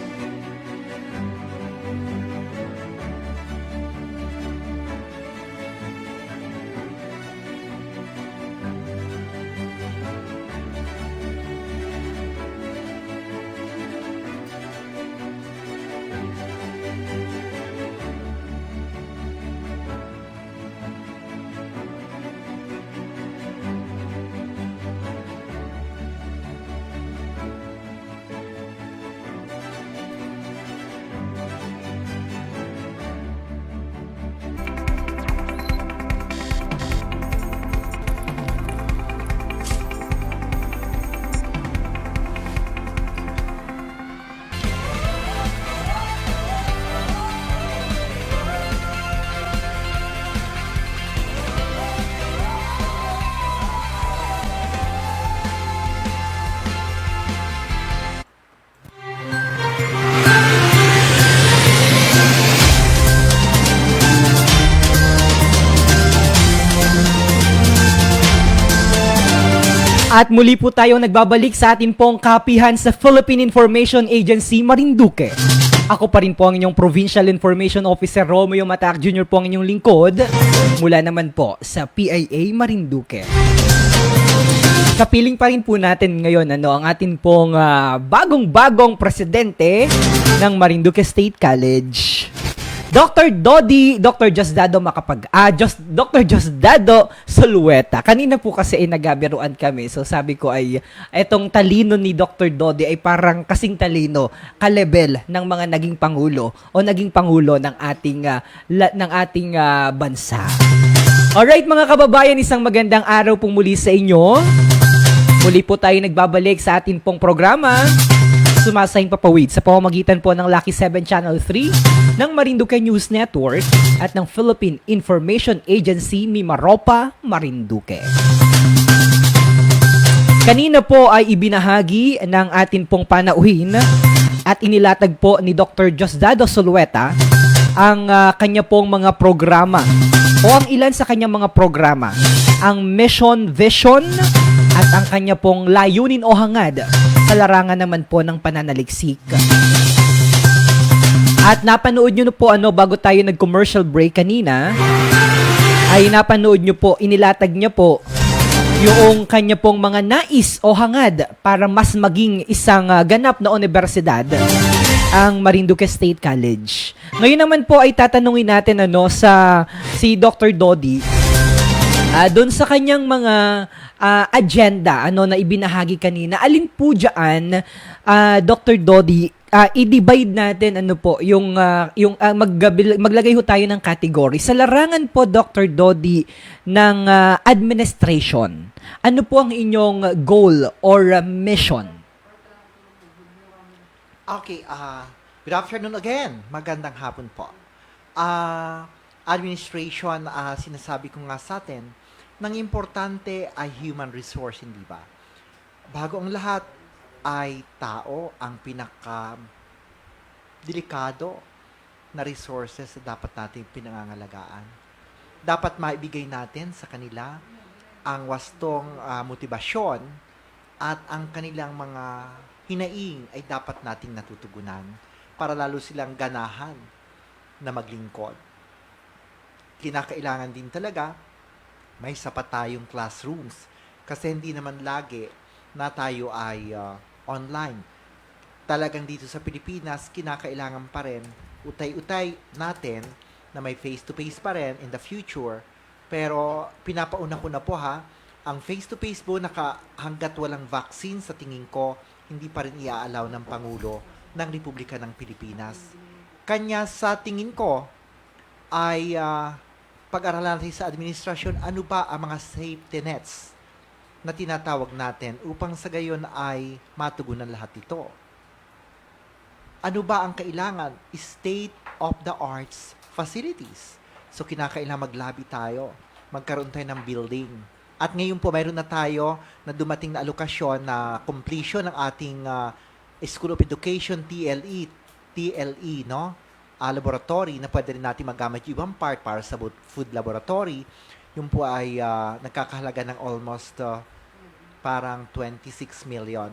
At muli po tayong nagbabalik sa ating pong kapihan sa Philippine Information Agency, Marinduque. Ako pa rin po ang inyong Provincial Information Officer Romeo Matac Jr. po ang inyong lingkod mula naman po sa PIA Marinduque. Kapiling pa rin po natin ngayon ang ating pong bagong-bagong presidente ng Marinduque State College. Dr. Diosdado Dr. Diosdado Solueta. Kanina po kasi ay nagabiruan kami. So sabi ko ay etong talino ni Dr. Dodi ay parang kasing talino ka-level ng mga naging pangulo o naging pangulo ng ating bansa. Alright mga kababayan, isang magandang araw pong muli sa inyo. Muli po tayo nagbabalik sa ating pong programa. Sumasahing papawid sa pamamagitan po ng Lucky 7 Channel 3 ng Marinduque News Network at ng Philippine Information Agency Mimaropa, Marinduque. Kanina po ay ibinahagi ng atin pong panauhin at inilatag po ni Dr. Diosdado Solueta ang kanya pong mga programa o ang ilan sa kanyang mga programa, ang mission, vision at ang kanya pong layunin o hangad sa larangan naman po ng pananaliksik. At napanood nyo po bago tayo nag-commercial break kanina, ay napanood nyo po, inilatag niya po yung kanya pong mga nais o hangad para mas maging isang ganap na universidad ang Marinduque State College. Ngayon naman po ay tatanungin natin si Dr. Dodi doon sa kanyang mga agenda na ibinahagi kanina, alin po diyan, Dr. Dodi, i-divide natin maglagay ho tayo ng category. Sa larangan po, Dr. Dodi, ng administration, ano po ang inyong goal or mission? Okay, good afternoon again. Magandang hapon po. Administration, sinasabi ko nga sa atin, nang importante ay human resource, hindi ba? Bago ang lahat, ay tao ang pinaka-delikado na resources na dapat natin pinangangalagaan. Dapat maibigay natin sa kanila ang wastong motibasyon at ang kanilang mga hinaing ay dapat nating natutugunan para lalo silang ganahan na maglingkod. Kinakailangan din talaga may sapat tayong classrooms kasi hindi naman lagi na tayo ay online. Talagang dito sa Pilipinas, kinakailangan pa rin utay-utay natin na may face-to-face pa rin in the future. Pero pinapauna ko na po ang face-to-face po hanggat walang vaccine sa tingin ko, hindi pa rin iaalaw ng Pangulo ng Republika ng Pilipinas. Kanya sa tingin ko ay pag-aralan natin sa administrasyon, ano ba ang mga safety nets na tinatawag natin upang sa gayon ay matugunan lahat ito. Ano ba ang kailangan? State-of-the-art facilities. So, kinakailangan maglabi tayo. Magkaroon tayo ng building. At ngayon po, mayroon na tayo na dumating na alokasyon na completion ng ating School of Education, TLE, no? Laboratory na pwede rin natin magamit yung ibang part para sa food laboratory. Yung po ay nagkakahalaga ng almost parang 26 million.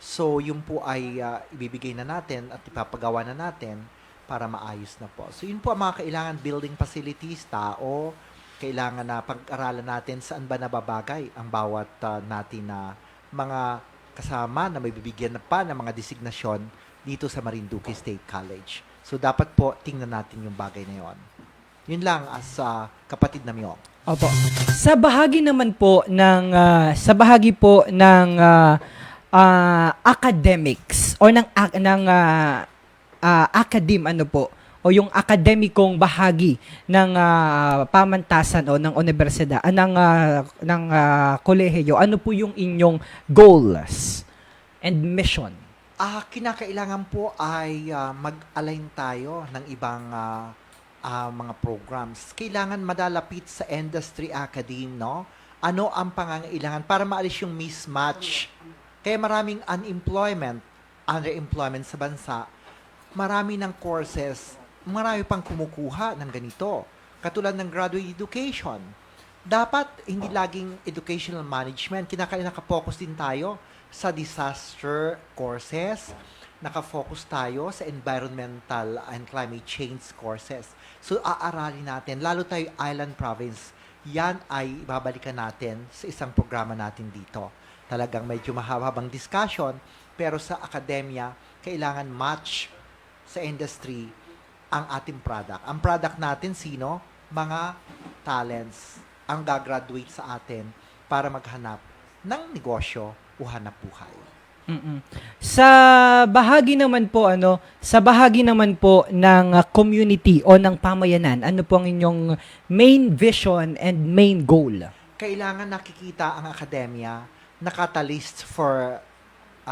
So, yung po ay ibibigay na natin at ipapagawa na natin para maayos na po. So, yun po ang mga kailangan building facilities, tao, kailangan na pag-aralan natin saan ba nababagay ang bawat natin na mga kasama na may bibigyan na pa ng mga designasyon dito sa Marinduque State College. So, dapat po tingnan natin yung bagay na yon. Yun lang as kapatid na Myong. Opo. Sa bahagi naman po ng academics o ng o yung akademikong bahagi ng pamantasan o ng universidad ng kolehiyo, ano po yung inyong goals and mission? Kinakailangan po ay mag-align tayo ng ibang mga programs. Kailangan madalapit sa industry academe, no? Ano ang pangangailangan para maalis yung mismatch. Kaya maraming underemployment sa bansa. Marami ng courses, marami pang kumukuha ng ganito. Katulad ng graduate education. Dapat hindi laging educational management. Kinakailangan nakapokus din tayo sa disaster courses. Nakafocus tayo sa environmental and climate change courses. So, aaralin natin, lalo tayo island province, yan ay ibabalikan natin sa isang programa natin dito. Talagang medyo mahabang discussion, pero sa akademya, kailangan match sa industry ang ating product. Ang product natin, sino? Mga talents ang gagraduate sa atin para maghanap ng negosyo o hanap buhay. Mm-mm. Sa bahagi naman po ng community o ng pamayanan, ano po ang inyong main vision and main goal? Kailangan nakikita ang akademya na catalyst for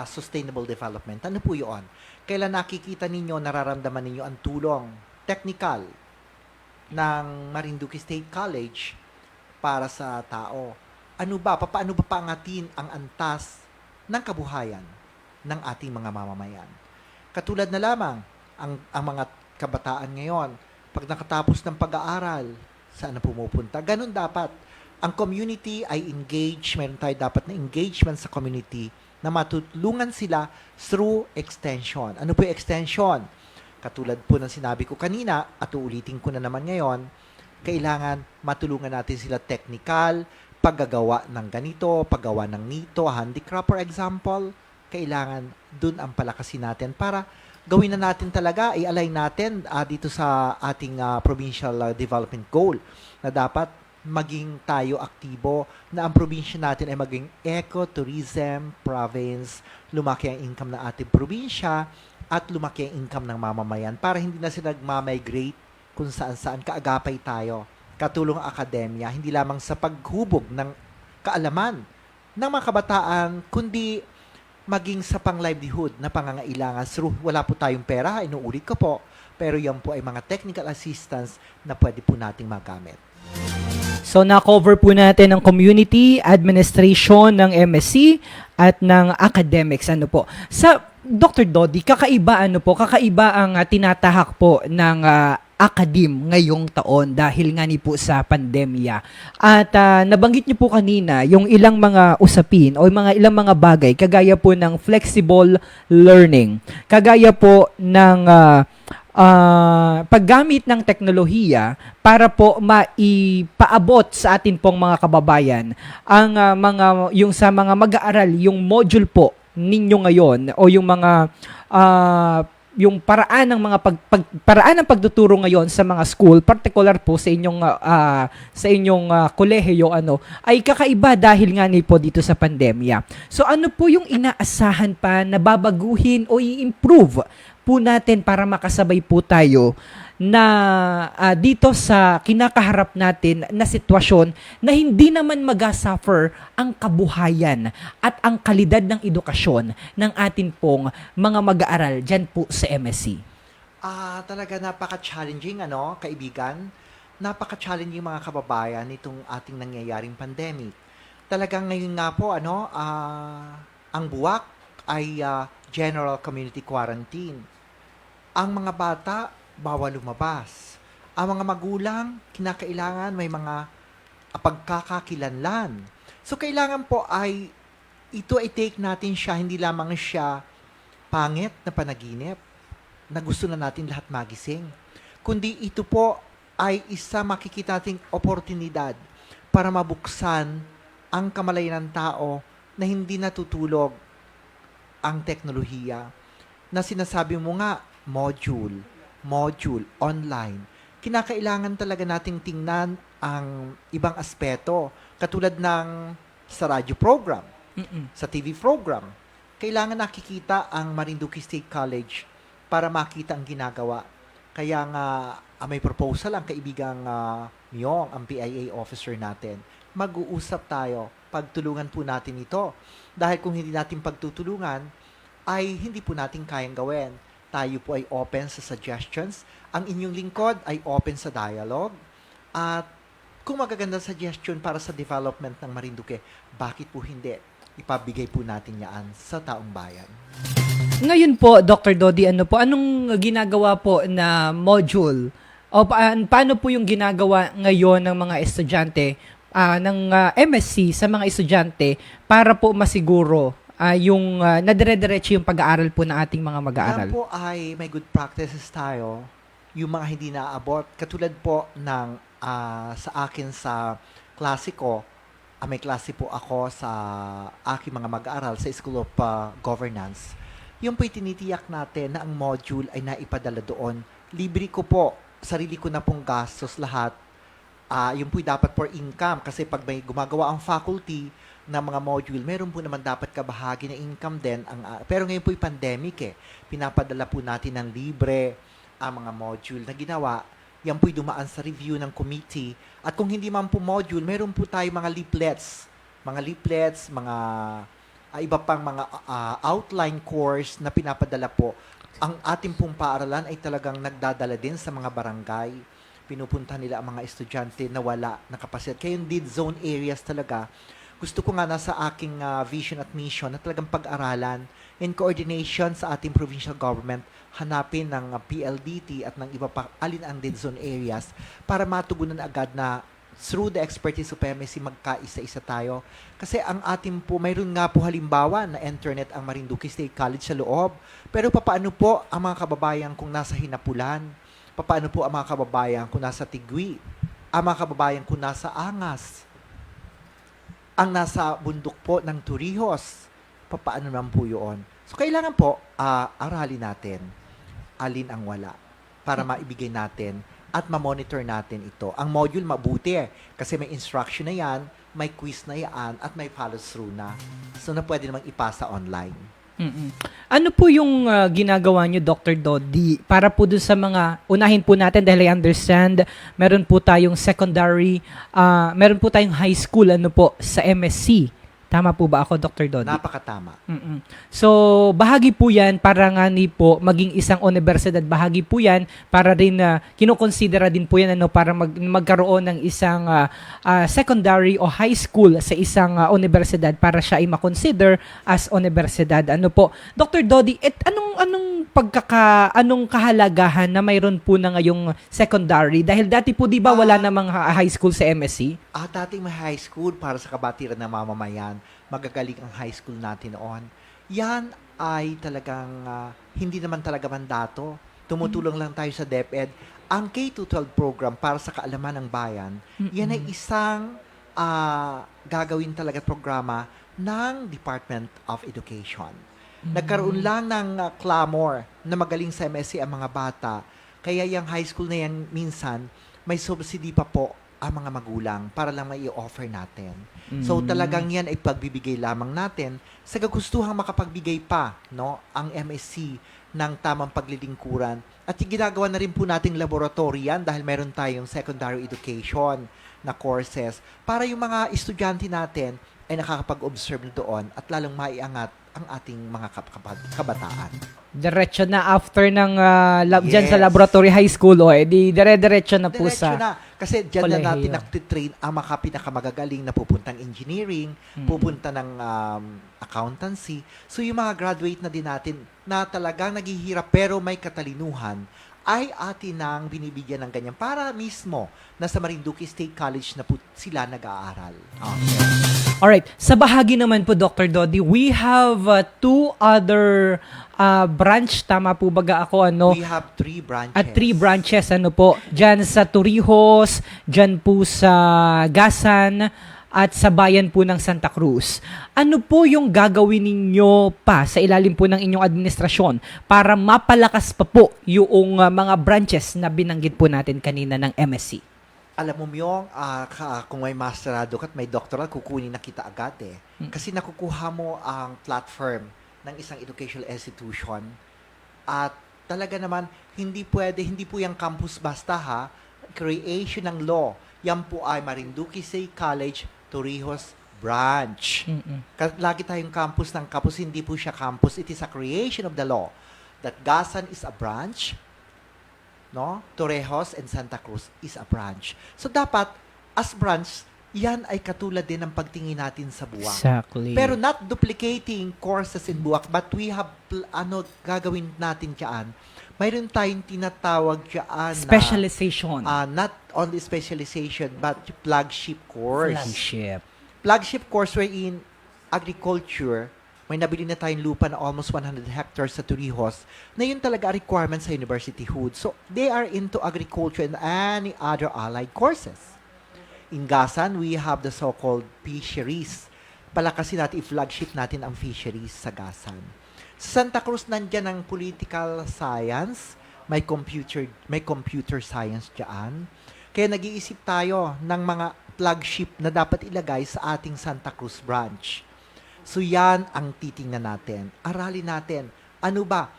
sustainable development. Ano po yun? Kailan nakikita ninyo, nararamdaman ninyo ang tulong technical ng Marinduque State College para sa tao? Paano ba paangatin ang antas ng kabuhayan ng ating mga mamamayan? Katulad na lamang ang mga kabataan ngayon, pag nakatapos ng pag-aaral, saan na pumupunta? Ganun dapat. Ang community ay engaged, meron tayo dapat na engagement sa community na matulungan sila through extension. Ano po yung extension? Katulad po ng sinabi ko kanina, at uulitin ko na naman ngayon, kailangan matulungan natin sila technical, paggagawa ng ganito, paggawa ng nito, handicraft for example, kailangan dun ang palakasin natin para gawin na natin talaga, i-align natin dito sa ating provincial development goal na dapat maging tayo aktibo, na ang probinsya natin ay maging ecotourism province, lumaki ang income ng ating probinsya, at lumaki ang income ng mamamayan para hindi na sila nagmamigrate kung saan-saan. Kaagapay tayo, katulong ang akademya, hindi lamang sa paghubog ng kaalaman ng mga kabataan, kundi maging sa pang-livelihood na pangangailangan. So, wala po tayong pera, inuulit ko po, pero yan po ay mga technical assistance na pwede po nating magamit. So, na-cover po natin ang community, administration ng MSc at ng academics. Ano po? Sa Dr. Dodi, kakaiba ang tinatahak po ng academe ngayong taon dahil nga ni po sa pandemya. At nabanggit niyo po kanina yung ilang mga usapin o ilang mga bagay kagaya po ng flexible learning, kagaya po ng paggamit ng teknolohiya para po maipaabot sa atin pong mga kababayan ang yung sa mga mag-aaral, yung module po ninyo ngayon o yung mga yung paraan ng mga paraan ng pagtuturo ngayon sa mga school, particular po sa inyong kolehiyo ay kakaiba dahil nga ni po dito sa pandemya. So ano po yung inaasahan pa na babaguhin o i-improve po natin para makasabay po tayo na dito sa kinakaharap natin na sitwasyon na hindi naman mag-suffer ang kabuhayan at ang kalidad ng edukasyon ng atin pong mga mag-aaral dyan po sa MSc? Talaga napaka-challenging, kaibigan. Napaka-challenging mga kababayan itong ating nangyayaring pandemic. Talagang ngayon nga po, ang buwak ay general community quarantine. Ang mga bata, bawal lumabas. Ang mga magulang, kinakailangan may mga pagkakakilanlan. So, kailangan po ito ay take natin siya, hindi lamang siya pangit na panaginip na gusto na natin lahat magising. Kundi ito po ay isa makikita nating oportunidad para mabuksan ang kamalayan ng tao na hindi natutulog ang teknolohiya. Na sinasabi mo nga, module, online. Kinakailangan talaga nating tingnan ang ibang aspeto. Katulad ng sa radio program, sa TV program. Kailangan nakikita ang Marinduque State College para makita ang ginagawa. Kaya nga, may proposal ang kaibigang Myong, ang PIA officer natin. Mag-uusap tayo, pagtulungan po natin ito. Dahil kung hindi natin pagtutulungan, ay hindi po natin kayang gawin. Tayo po ay open sa suggestions. Ang inyong lingkod ay open sa dialogue. At kung magaganda suggestion para sa development ng Marinduque, bakit po hindi? Ipabigay po natin yan sa taong bayan. Ngayon po, Dr. Dodi, anong ginagawa po na module? O paano po yung ginagawa ngayon ng mga estudyante ng MSc sa mga estudyante para po masiguro yung nadire-diretso yung pag-aaral po ng ating mga mag-aaral? Yan po ay may good practices tayo. Yung mga hindi naaabot. Katulad po ng sa akin sa klase ko, may klase po ako sa aking mga mag-aaral sa School of Governance. Yung po'y tinitiyak natin na ang module ay naipadala doon. Libre ko po, sarili ko na pong gastos lahat. Yung po'y dapat for income kasi pag may gumagawa ang faculty na mga module, meron po naman dapat kabahagi na income din. Pero ngayon po'y pandemic Pinapadala po natin ng libre ang mga module na ginawa. Yan po'y dumaan sa review ng committee. At kung hindi man po module, meron po tayo mga leaflets. Mga iba pang mga outline course na pinapadala po. Ang ating pong paaralan ay talagang nagdadala din sa mga barangay. Pinupunta nila ang mga estudyante na wala na kapasidad. Kaya yung dead zone areas talaga, gusto ko nga nasa aking vision at mission na talagang pag-aralan in coordination sa ating provincial government, hanapin ng PLDT at ng iba pa alin ang dead zone areas para matugunan agad na through the expertise of MSc magkaisa-isa tayo. Kasi ang ating po, mayroon nga po halimbawa na internet ang Marinduque State College sa loob. Pero papaano po ang mga kababayan kung nasa Hinapulan? Papaano po ang mga kababayan kung nasa Tigui? Ang mga kababayan kung nasa Angas? Ang nasa bundok po ng Torrijos? Papaano naman po yun? So, kailangan po, aralin natin alin ang wala para maibigay natin at ma-monitor natin ito. Ang module mabuti kasi may instruction na yan, may quiz na yan, at may follow-through na. So, na pwede namang ipasa online. Mm-mm. Ano po yung ginagawa nyo, Dr. Dodi, para po dun sa mga, unahin po natin dahil I understand, meron po tayong secondary, meron po tayong high school, ano po, sa MSc. Tama po ba ako, Dr. Dodi? Napakatama. Mm-mm. So, bahagi po yan para nga ni po maging isang universidad. Bahagi po yan para rin kinukonsidera din po yan para magkaroon ng isang secondary o high school sa isang universidad para siya ay makonsider as universidad. Ano po? Dr. Dodi, anong kahalagahan na mayroon po na ngayong secondary? Dahil dati po di ba wala namang high school sa MSc? Dating may high school para sa kabatiran ng mamamayan, magagaling ang high school natin noon. Yan ay talagang hindi naman talaga mandato. Tumutulong lang tayo sa DepEd. Ang K-12 program para sa kaalaman ng bayan, yan ay isang gagawin talaga programa ng Department of Education. Nagkaroon lang ng clamor na magaling sa MSc ang mga bata. Kaya yung high school na yan minsan, may subsidy pa po ang mga magulang para lang may i-offer natin. So talagang yan ay pagbibigay lamang natin sa kagustuhang makapagbigay pa ang MSc ng tamang paglilingkuran. At ginagawa na rin po nating laboratory yan dahil meron tayong secondary education na courses para yung mga estudyante natin ay nakakapag-observe na doon at lalong maiangat ang ating mga kabataan. Diretso na after ng dyan sa laboratory high school, dire-diretso na po Diretso sa na. Kasi dyan na natin kolehiyo. nagtitrain ang mga pinakamagagaling na pupuntang engineering, pupunta ng accountancy. So yung mga graduate na din natin na talagang naghihirap pero may katalinuhan, ay atin nang binibigyan ng ganyan para mismo na sa Marinduque State College na po sila nag-aaral. Alright, sa bahagi naman po, Dr. Dodi, we have two other branch, tama po baga ako, We have 3 branches. At 3 branches, po, dyan sa Torrijos, dyan po sa Gasan, at sa bayan po ng Santa Cruz. Ano po yung gagawin ninyo pa sa ilalim po ng inyong administrasyon para mapalakas pa po yung mga branches na binanggit po natin kanina ng MSc? Alam mo Myong, kung may masterado ka at may doctoral, kukunin na kita agad Kasi nakukuha mo ang platform ng isang educational institution at talaga naman, hindi po yung campus basta creation ng law. Yan po ay Marinduque State College, Torrijos branch. Lagi tayong campus ng campus, hindi po siya campus. It is a creation of the law that Gasan is a branch, Torrijos and Santa Cruz is a branch. So dapat, as branch, yan ay katulad din ng pagtingin natin sa Buwak. Exactly. Pero not duplicating courses in Buwak, but we have, gagawin natin dyan. Mayroon tayong tinatawag dyan Specialization. not only specialization, but flagship course. Flagship Course wherein agriculture, may nabili na tayong lupa na almost 100 hectares sa Torrijos, na yun talaga requirement sa university hood. So, they are into agriculture and any other allied courses. In Gasan, we have the so-called fisheries. Palakasin natin, i-flagship natin ang fisheries sa Gasan. Sa Santa Cruz, nandyan ang political science, may computer science dyan. Kaya nag-iisip tayo ng mga flagship na dapat ilagay sa ating Santa Cruz branch. So yan ang titingnan natin. Aralin natin. Ano ba?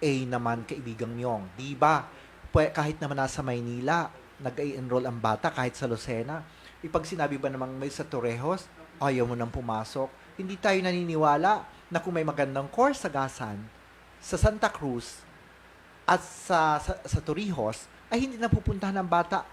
Naman, kaibigang Myong. Di ba? Kahit naman nasa Maynila, nag-i-enroll ang bata kahit sa Lucena. Ipag sinabi ba namang may sa Torrijos, ayaw mo nang pumasok. Hindi tayo naniniwala na kung may magandang course sa Gasan, sa Santa Cruz, at sa Torrijos, ay hindi na pupuntahan ng bata.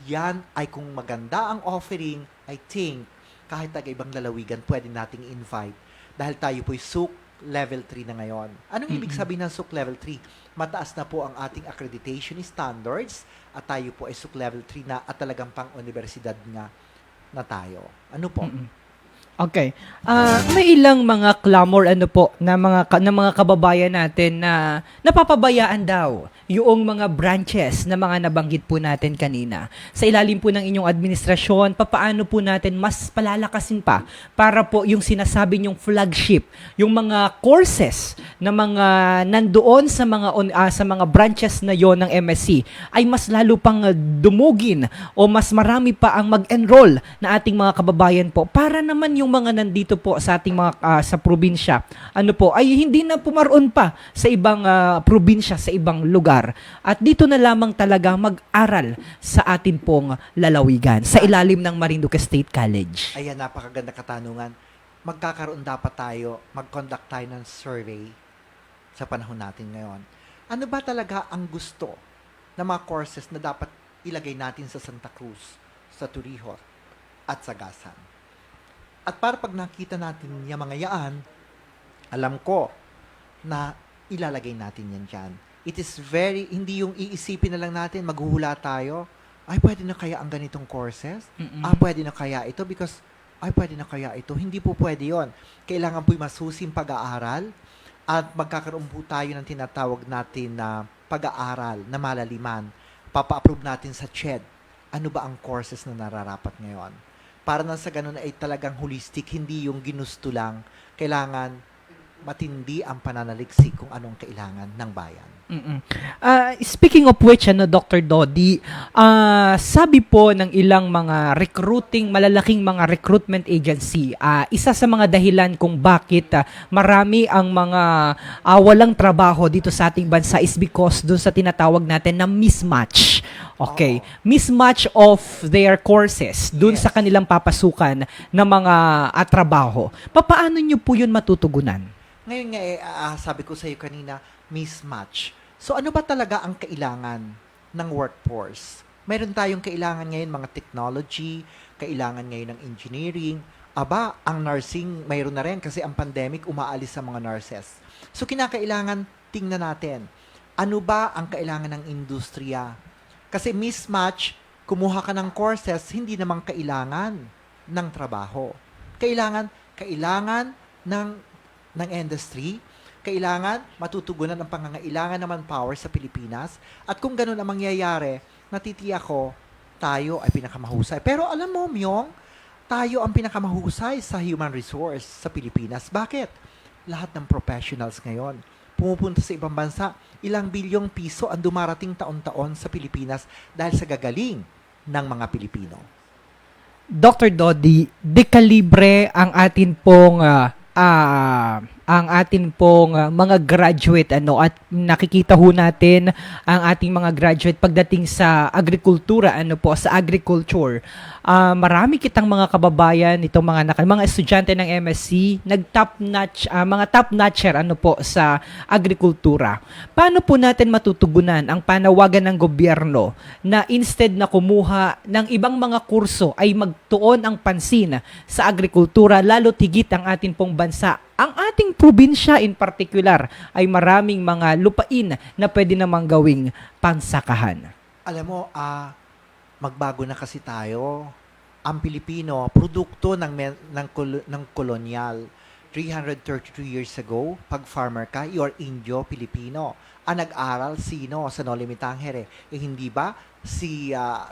Yan ay kung maganda ang offering, I think, kahit taga-ibang lalawigan, pwede nating invite. Dahil tayo po'y SUC Level 3 na ngayon. Anong ibig sabihin ng SUC Level 3? Mataas na po ang ating accreditation standards at tayo po ay SUC Level 3 na at talagang pang-universidad na tayo. Ano po? Okay. May ilang mga clamor ano po na mga kababayan natin na napapabayaan daw yung mga branches na mga nabanggit po natin kanina. Sa ilalim po ng inyong administrasyon, papaano po natin mas palalakasin pa para po yung sinasabi nyong flagship, yung mga courses na mga nandoon sa mga branches na yon ng MSC ay mas lalo pang dumugin o mas marami pa ang mag-enroll na ating mga kababayan po para naman yung mga nandito po sa ating mga sa probinsya ano po ay hindi na pumaroon pa sa ibang probinsya, sa ibang lugar, at dito na lamang talaga mag-aral sa atin pong lalawigan sa ilalim ng Marinduque State College. Ayan, napakaganda katanungan. Magkakaroon dapat tayo, mag-conduct tayo ng survey sa panahon natin ngayon. Ano ba talaga ang gusto ng mga courses na dapat ilagay natin sa Santa Cruz, sa Torrijos, at sa Gasan? At para pag nakita natin yung mga yaan, alam ko na ilalagay natin yan dyan. It is hindi yung iisipin na lang natin, maghuhula tayo, ay pwede na kaya ang ganitong courses? Pwede na kaya ito because, pwede na kaya ito? Hindi po pwede yon. Kailangan po'y masusing pag-aaral at magkakaroon po tayo ng tinatawag natin na pag-aaral na malaliman. Papa-approve natin sa CHED. Ano ba ang courses na nararapat ngayon? Para na sa ganun ay talagang holistic, hindi yung ginusto lang. Kailangan matindi ang pananaliksik kung anong kailangan ng bayan. Speaking of which, Dr. Dodi, sabi po ng ilang mga malalaking mga recruitment agency, isa sa mga dahilan kung bakit marami ang mga walang trabaho dito sa ating bansa is because doon sa tinatawag natin na mismatch. Okay, mismatch of their courses doon sa kanilang papasukan ng mga trabaho. Paano nyo po yun matutugunan? Ngayon nga, sabi ko sa iyo kanina, mismatch. So ano ba talaga ang kailangan ng workforce? Mayroon tayong kailangan ngayon mga technology, kailangan ngayon ng engineering. Ang nursing, mayroon na rin kasi ang pandemic, umaalis sa mga nurses. So kinakailangan, tingnan natin, ano ba ang kailangan ng industriya? Kasi mismatch, kumuha ka ng courses, hindi naman kailangan ng trabaho. Kailangan ng industry, kailangan matutugunan ang pangangailangan ng manpower sa Pilipinas, at kung ganun ang mangyayari, natitiyak ko, tayo ay pinakamahusay. Pero alam mo, Myong, tayo ang pinakamahusay sa human resource sa Pilipinas. Bakit? Lahat ng professionals ngayon pumupunta sa ibang bansa. Ilang bilyong piso ang dumarating taon-taon sa Pilipinas dahil sa gagaling ng mga Pilipino. Dr. Dodi, dekalibre ang atin pong mga graduate at nakikita ho natin ang ating mga graduate pagdating sa agrikultura sa agriculture. Marami kitang mga kababayan itong mga estudyante ng MSc mga top notcher sa agrikultura. Paano po natin matutugunan ang panawagan ng gobyerno na instead na kumuha ng ibang mga kurso ay magtuon ang pansin sa agrikultura, lalo tigit ang atin pong bansa? Ang ating probinsya in particular ay maraming mga lupain na pwede namang gawing pansakahan. Alam mo, magbago na kasi tayo. Ang Pilipino, produkto ng kolonyal. 333 years ago, pag farmer ka, you're Indio, Pilipino. Ang nag-aral, sino? Sa Noli Me Tangere. Hindi ba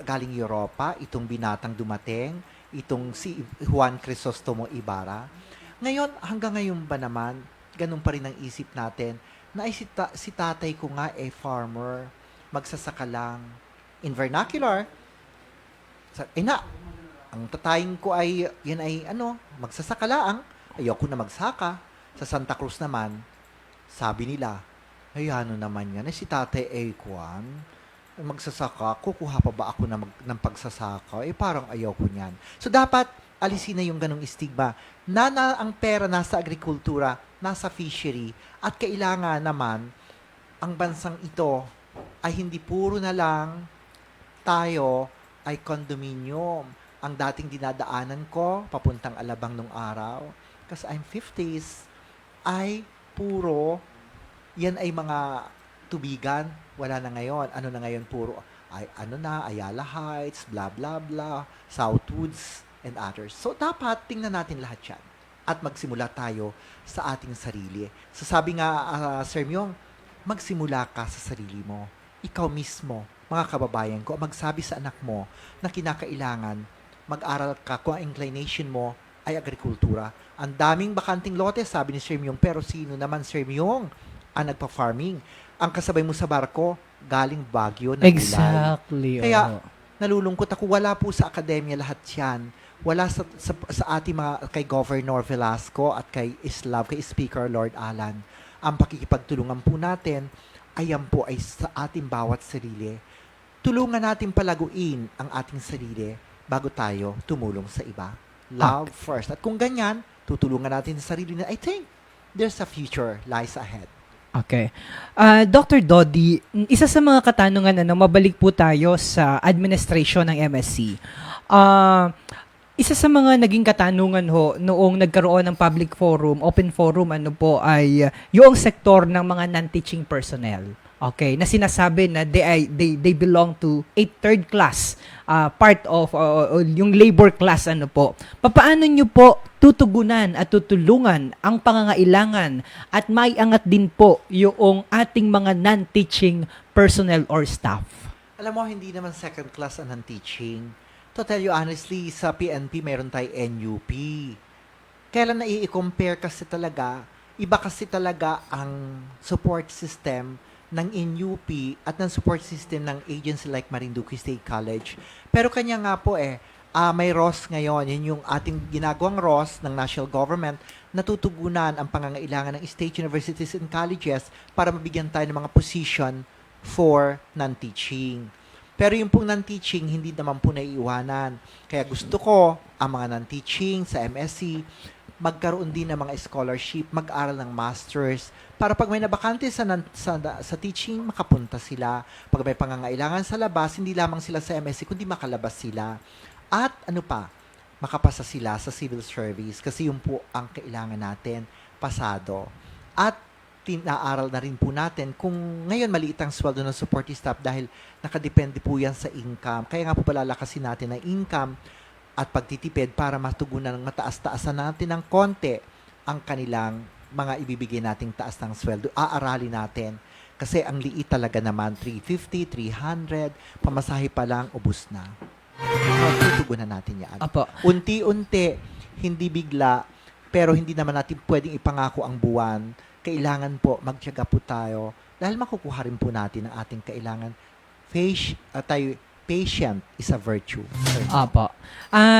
galing Europa, itong binatang dumating, itong si Juan Crisostomo Ibarra? Ngayon, hanggang ngayon ba naman, ganun pa rin ang isip natin, na si tatay ko nga farmer, magsasaka lang. In vernacular, ang tatayin ko magsasaka lang. Ayoko na magsaka. Sa Santa Cruz naman, sabi nila, ano naman yan, si tatay Kwan, magsasaka, kukuha pa ba ako ng pagsasaka? Parang ayoko niyan. So, dapat, alisin na yung ganong stigma na ang pera nasa agrikultura, nasa fishery, at kailangan naman ang bansang ito ay hindi puro na lang tayo ay condominium. Ang dating dinadaanan ko, papuntang Alabang nung araw, kasi I'm 50s, ay puro, yan ay mga tubigan, wala na ngayon. Ano na ngayon? Puro, Ayala Heights, blah, blah, blah, Southwoods, and others. So, dapat tingnan natin lahat yan at magsimula tayo sa ating sarili. So, sabi nga, Sir Myong, magsimula ka sa sarili mo. Ikaw mismo, mga kababayan ko, magsabi sa anak mo na kinakailangan mag-aral ka kung ang inclination mo ay agrikultura. Ang daming bakanting lote, sabi ni Sir Myong, pero sino naman, Sir Myong, ang nagpa-farming? Ang kasabay mo sa barko, galing Baguio na gulay. Exactly. Kaya, oo. nalulungkot ako, wala po sa akademya lahat yan. Wala sa ating mga, kay Governor Velasco at kay Islav, kay Speaker Lord Alan. Ang pakikipagtulungan po natin, ayan po ay sa ating bawat sarili. Tulungan natin palaguin ang ating sarili bago tayo tumulong sa iba. Love first. At kung ganyan, tutulungan natin sa sarili na, I think, there's a future lies ahead. Okay. Dr. Dodi, isa sa mga katanungan, mabalik po tayo sa administration ng MSC. Isa sa mga naging katanungan noong nagkaroon ng public forum, open forum, ay yung sektor ng mga non-teaching personnel. Okay, na sinasabi na they belong to a third class, part of yung labor class Papaano nyo po tutugunan at tutulungan ang pangangailangan at maiangat din po yung ating mga non-teaching personnel or staff? Alam mo, hindi naman second class ang teaching. To tell you honestly, sa PNP meron tayo NUP. Kailan i-compare kasi talaga, iba kasi talaga ang support system ng NUP at ng support system ng agency like Marinduque State College. Pero kanya nga po may ROS ngayon. Yun yung ating ginagawang ROS ng national government na tutugunan ang pangangailangan ng state universities and colleges para mabigyan tayo ng mga position for non-teaching. Pero yung pong non-teaching, hindi naman po naiiwanan. Kaya gusto ko, ang mga non-teaching sa MSc, magkaroon din ng mga scholarship, mag-aral ng masters, para pag may nabakante sa teaching, makapunta sila. Pag may pangangailangan sa labas, hindi lamang sila sa MSc, kundi makalabas sila. At makapasa sila sa civil service, kasi yun po ang kailangan natin, pasado. At tinaaral na rin po natin kung ngayon maliit ang sweldo ng supporting staff dahil nakadepende po yan sa income. Kaya nga po palalakasin natin ang income at pagtitipid para matugunan ng mataas-taasan natin ng konti ang kanilang mga ibibigay nating taas ng sweldo. Aaralin natin. Kasi ang liit talaga naman, 350, 300, pamasahe pa lang, ubus na. Tutugunan natin yan. Apo. Unti-unti, hindi bigla, pero hindi naman natin pwedeng ipangako ang buwan. Kailangan po, magtiyaga po tayo dahil makukuha rin po natin ang ating kailangan. Patient is a virtue. Apo.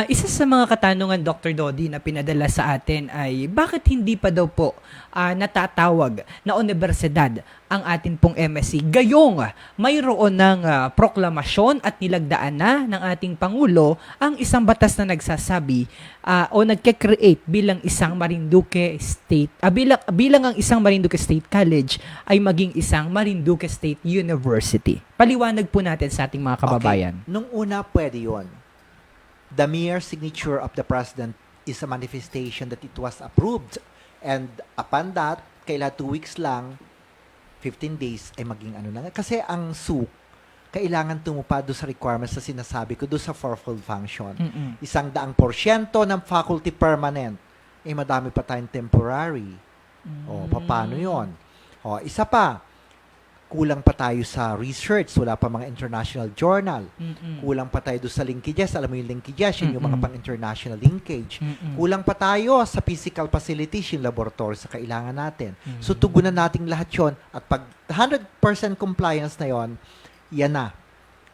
Isa sa mga katanungan, Dr. Dodi, na pinadala sa atin ay bakit hindi pa daw po natatawag na universidad ang atin pong MSc? Gayong mayroon ng proklamasyon at nilagdaan na ng ating Pangulo ang isang batas na nagsasabi o nagke-create bilang isang Marinduque State, bilang ang isang Marinduque State College ay maging isang Marinduque State University. Paliwanag po natin sa ating mga kababayan. Okay. Nung una, pwede yun. The mere signature of the President is a manifestation that it was approved. And upon that, kaila 2 weeks lang, 15 days ay maging na. Kasi ang SUC, kailangan tumupad doon sa requirements na sinasabi ko doon sa fourfold function. 100% ng faculty permanent. Madami pa tayong temporary. Paano yon? Isa pa, kulang pa tayo sa research, wala pa mga international journal. Kulang pa tayo doon sa linkages, alam mo yung linkages, yun yung mga pang-international linkage. Kulang pa tayo sa physical facilities, yung laboratory sa kailangan natin. So, tugunan natin lahat yon at pag 100% compliance na yon, yan na.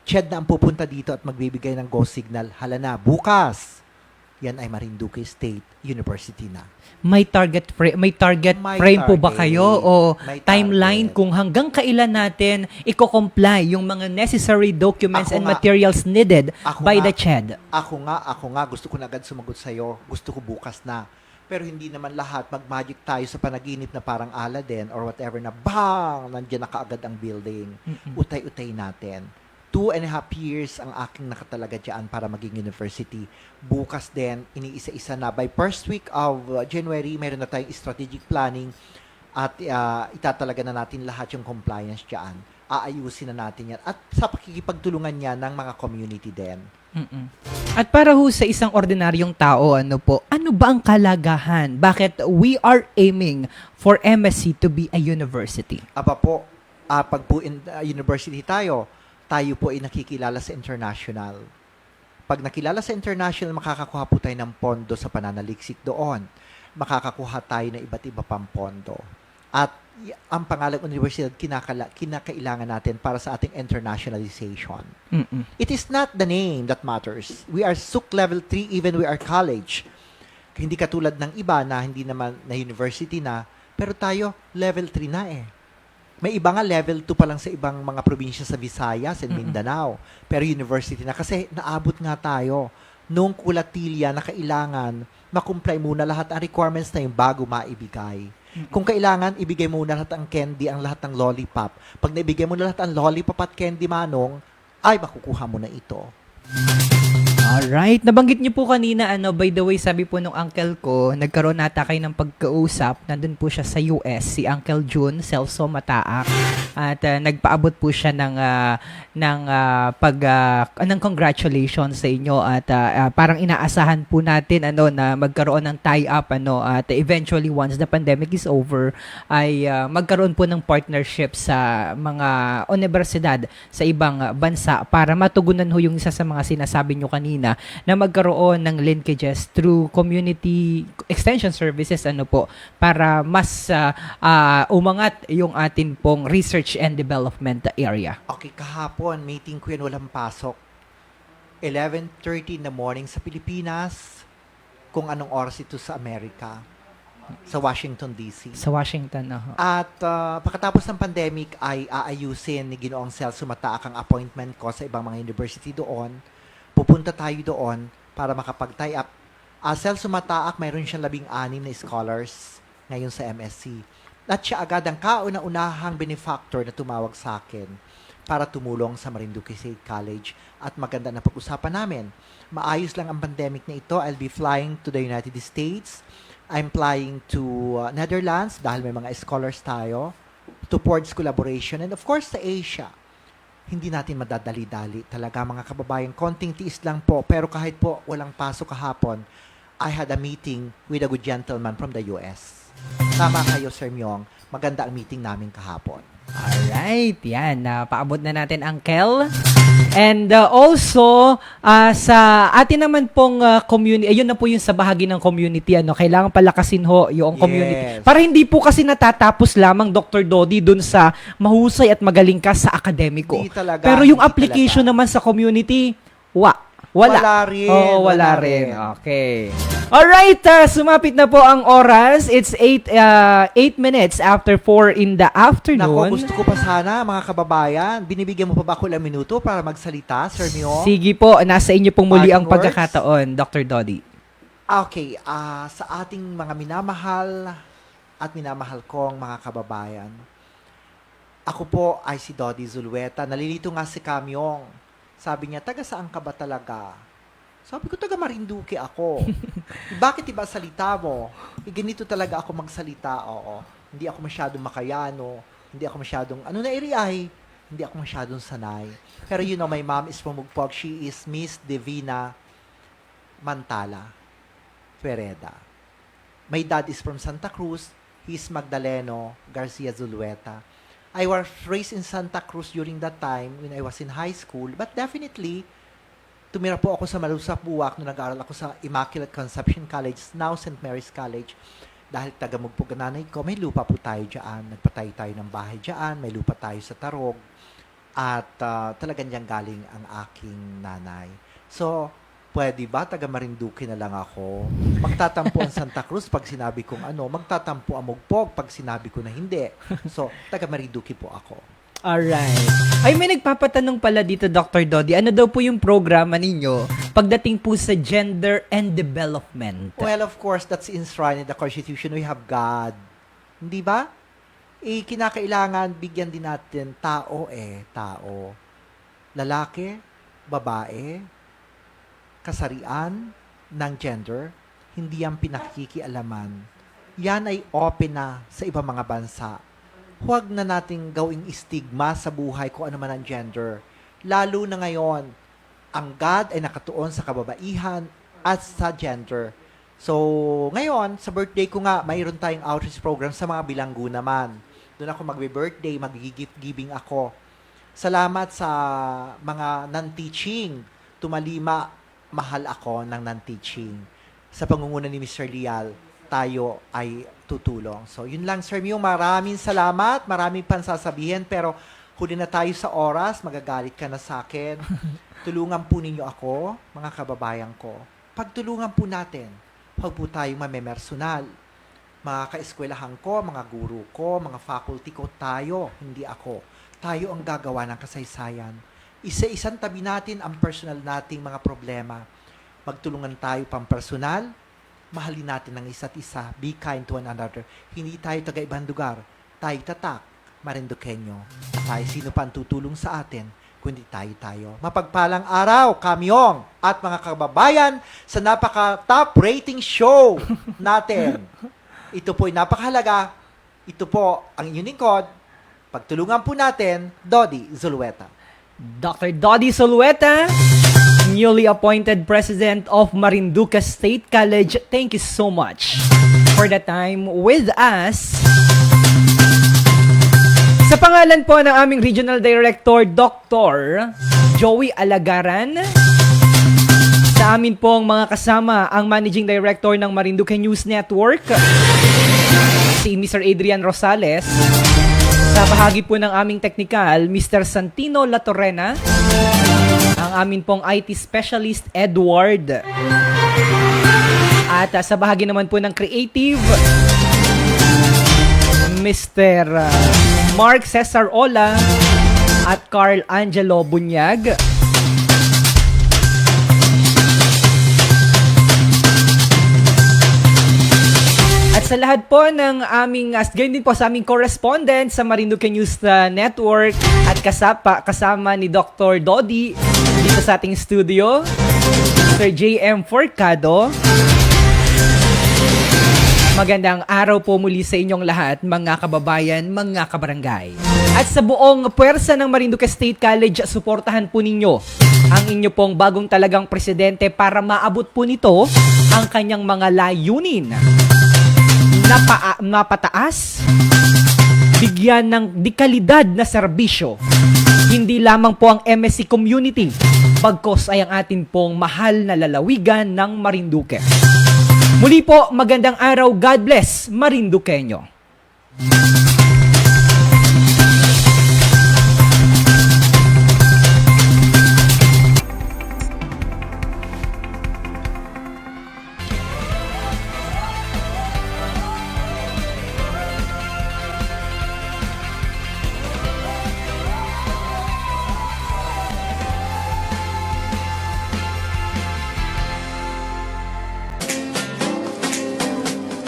CHED na ang pupunta dito at magbibigay ng go signal, hala na, bukas, yan ay Marinduque State University na. May target frame po ba kayo o May timeline target. kung hanggang kailan natin i-comply yung mga necessary documents Ako and nga. materials needed Ako by nga. the CHED? Ako nga, gusto ko na agad sumagot sa'yo. Gusto ko bukas na. Pero hindi naman lahat. Mag-magic tayo sa panaginip na parang Aladdin or whatever na bang! Nandiyan na kaagad ang building. Utay-utay natin. 2.5 years ang aking nakatalaga dyan para maging university. Bukas din, iniisa-isa na. By first week of January, meron na tayong strategic planning at itatalaga na natin lahat yung compliance dyan. aayusin na natin yan. At sa pakikipagtulungan niya ng mga community din. Mm-mm. At para ho sa isang ordinaryong tao, ano ba ang kalagahan? Bakit we are aiming for MSc to be a university? Aba po, pag po university tayo po ay nakikilala sa international. Pag nakilala sa international, makakakuha po tayo ng pondo sa pananaliksik doon. Makakakuha tayo ng iba't iba pang pondo. At ang pangalang universidad kinakailangan natin para sa ating internationalization. Mm-mm. It is not the name that matters. We are SUC level 3 even we are college. Hindi katulad ng iba na hindi naman na university na, pero tayo level 3 na eh. May iba nga level 2 pa lang sa ibang mga probinsya sa Visayas and Mindanao. Pero university na kasi naabot nga tayo nung kulatilya na kailangan makumply muna lahat ang requirements na yung bago maibigay. Kung kailangan, ibigay mo na lahat ang candy, ang lahat ng lollipop. Pag naibigay mo na lahat ang lollipop at candy, manong, ay makukuha mo na ito. Alright. Nabanggit niyo po kanina, by the way, sabi po nung uncle ko, nagkaroon nata kayo ng pagkausap. Nandun po siya sa US, si Uncle June Celso Mataak. At nagpaabot po siya ng congratulations sa inyo. At parang inaasahan po natin na magkaroon ng tie-up. At eventually, once the pandemic is over, ay magkaroon po ng partnership sa mga universidad sa ibang bansa para matugunan ho yung isa sa mga sinasabi nyo kanina na magkaroon ng linkages through community extension services para mas umangat yung atin pong research and development area. Okay, kahapon, meeting ko yan, walang pasok. 11:30 in the morning sa Pilipinas, kung anong oras ito sa Amerika, sa Washington, D.C. Sa Washington, At pagkatapos ng pandemic ay aayusin ni Ginoong Celso Mataak ang appointment ko sa ibang mga university doon. Pupunta tayo doon para makapag-tie up. Celso Mataak, mayroon siyang 16 na scholars ngayon sa MSc. At siya agad ang kauna-unahang benefactor na tumawag sa akin para tumulong sa Marinduque State College. At maganda na pag-usapan namin. Maayos lang ang pandemic na ito. I'll be flying to the United States. I'm flying to Netherlands dahil may mga scholars tayo, towards collaboration, and of course sa Asia. Hindi natin madadali-dali talaga mga kababayan. Konting tiis lang po, pero kahit po walang pasok kahapon, I had a meeting with a good gentleman from the US. Tama kayo, Sir Myong. Maganda ang meeting namin kahapon. Alright, yan. Paabot na natin, Uncle. And also, sa atin naman pong community, ayun na po yung sa bahagi ng community, kailangan palakasin ho yung community. Yes. Para hindi po kasi natatapos lamang, Dr. Dodi, dun sa mahusay at magaling ka sa akademiko. Hindi talaga, Pero yung hindi application talaga. naman sa community, wala. Wala rin. Oo, wala Wala rin. rin. Okay. Alright, sumapit na po ang oras. It's 8 minutes after 4 in the afternoon. Nako, gusto ko pa sana, mga kababayan, binibigyan mo pa ba ako ng minuto para magsalita, Sir Myong? Sige po, nasa inyo pong muli ang Parting words? pagkakataon, Dr. Dodi. Okay, sa ating mga minamahal at minamahal kong mga kababayan, ako po ay si Dodi Zulueta. Nalilito nga si Kamyong. Sabi niya, taga saan ka ba talaga? Sabi ko, taga Marinduque ako. Bakit iba salita mo? Ganito talaga ako magsalita, oo. Hindi ako masyadong makayano. Hindi ako masyadong, hindi ako masyadong sanay. Pero my mom is from Mugpog. She is Miss Divina Mantala Fereda. My dad is from Santa Cruz. He's Magdaleno Garcia Zulueta. I was raised in Santa Cruz during that time when I was in high school. But definitely, tumira po ako sa Malusap, Buwak nung nag-aaral ako sa Immaculate Conception College, now St. Mary's College. Dahil taga-Mugpog ang nanay ko, may lupa po tayo dyan. Nagpatay tayo ng bahay dyan. May lupa tayo sa Tarog. At talagang dyan galing ang aking nanay. So, pwede ba taga Marinduque na lang ako? Magtatampo ang Santa Cruz pag sinabi kong magtatampo ang Mugpog pag sinabi ko na hindi. So, taga Marinduque po ako. Alright. Ay, may nagpapatanong pala dito, Dr. Dodi. Ano daw po yung programa ninyo pagdating po sa gender and development? Well, of course, that's enshrined in the Constitution. We have God. Hindi ba? Kinakailangan bigyan din natin tao. Lalaki, babae, kasarian ng gender, hindi yan pinakikialaman. Yan ay open na sa ibang mga bansa. huwag na nating gawing stigma sa buhay kung ano man ang gender. Lalo na ngayon, ang God ay nakatuon sa kababaihan at sa gender. So, ngayon, sa birthday ko nga, mayroon tayong outreach program sa mga bilanggo naman. Doon ako magbe-birthday, mag-gift giving ako. Salamat sa mga non-teaching. Tumalima, mahal ako ng non-teaching. Sa pangunguna ni Mr. Lial, tayo ay tutulong. So, yun lang, Sir Mew. Maraming salamat. Maraming pansasabihin. Pero, huli na tayo sa oras. Magagalit ka na sa akin. Tulungan po ninyo ako, mga kababayan ko. Pagtulungan po natin. Huwag po tayong mamemersonal. Mga kaeskwelahan ko, mga guru ko, mga faculty ko, tayo, hindi ako. Tayo ang gagawa ng kasaysayan. Isa-isang tabi natin ang personal nating mga problema. Magtulungan tayo pampersonal, mahalin natin ang isa't isa, be kind to one another. Hindi tayo taga-ibang lugar, tayo tatak, Marinduqueño. Tayo sino pa ang tutulong sa atin, kundi tayo. Mapagpalang araw, kamyong at mga kababayan sa napaka-top rating show natin. Ito po'y napakahalaga. Ito po ang inyong lingkod. Pagtulungan po natin, Dodi Zulueta. Dr. Dodi Zulueta, newly appointed President of Marinduque State College, thank you so much for the time with us. Sa pangalan po ng aming Regional Director, Dr. Joey Alagaran, sa amin pong mga kasama ang Managing Director ng Marinduque News Network, si Mr. Adrian Rosales, sa bahagi po ng aming technical, Mr. Santino Latorrena, ang amin pong IT Specialist, Edward, at sa bahagi naman po ng creative, Mr. Mark Cesar Ola at Carl Angelo Bunyag. At sa lahat po ng aming, ganyan din po sa aming correspondent sa Marinduque News Network at kasama ni Dr. Dodi dito sa ating studio, Sir J.M. Forcado. Magandang araw po muli sa inyong lahat, mga kababayan, mga kabarangay. At sa buong puwersa ng Marinduque State College, suportahan po ninyo ang inyo pong bagong talagang presidente para maabot po nito ang kanyang mga layunin. Napataas, bigyan ng dekalidad na serbisyo. Hindi lamang po ang MSC community, bagkos ay ang atin pong mahal na lalawigan ng Marinduque. Muli po, magandang araw, God bless, Marinduqueño.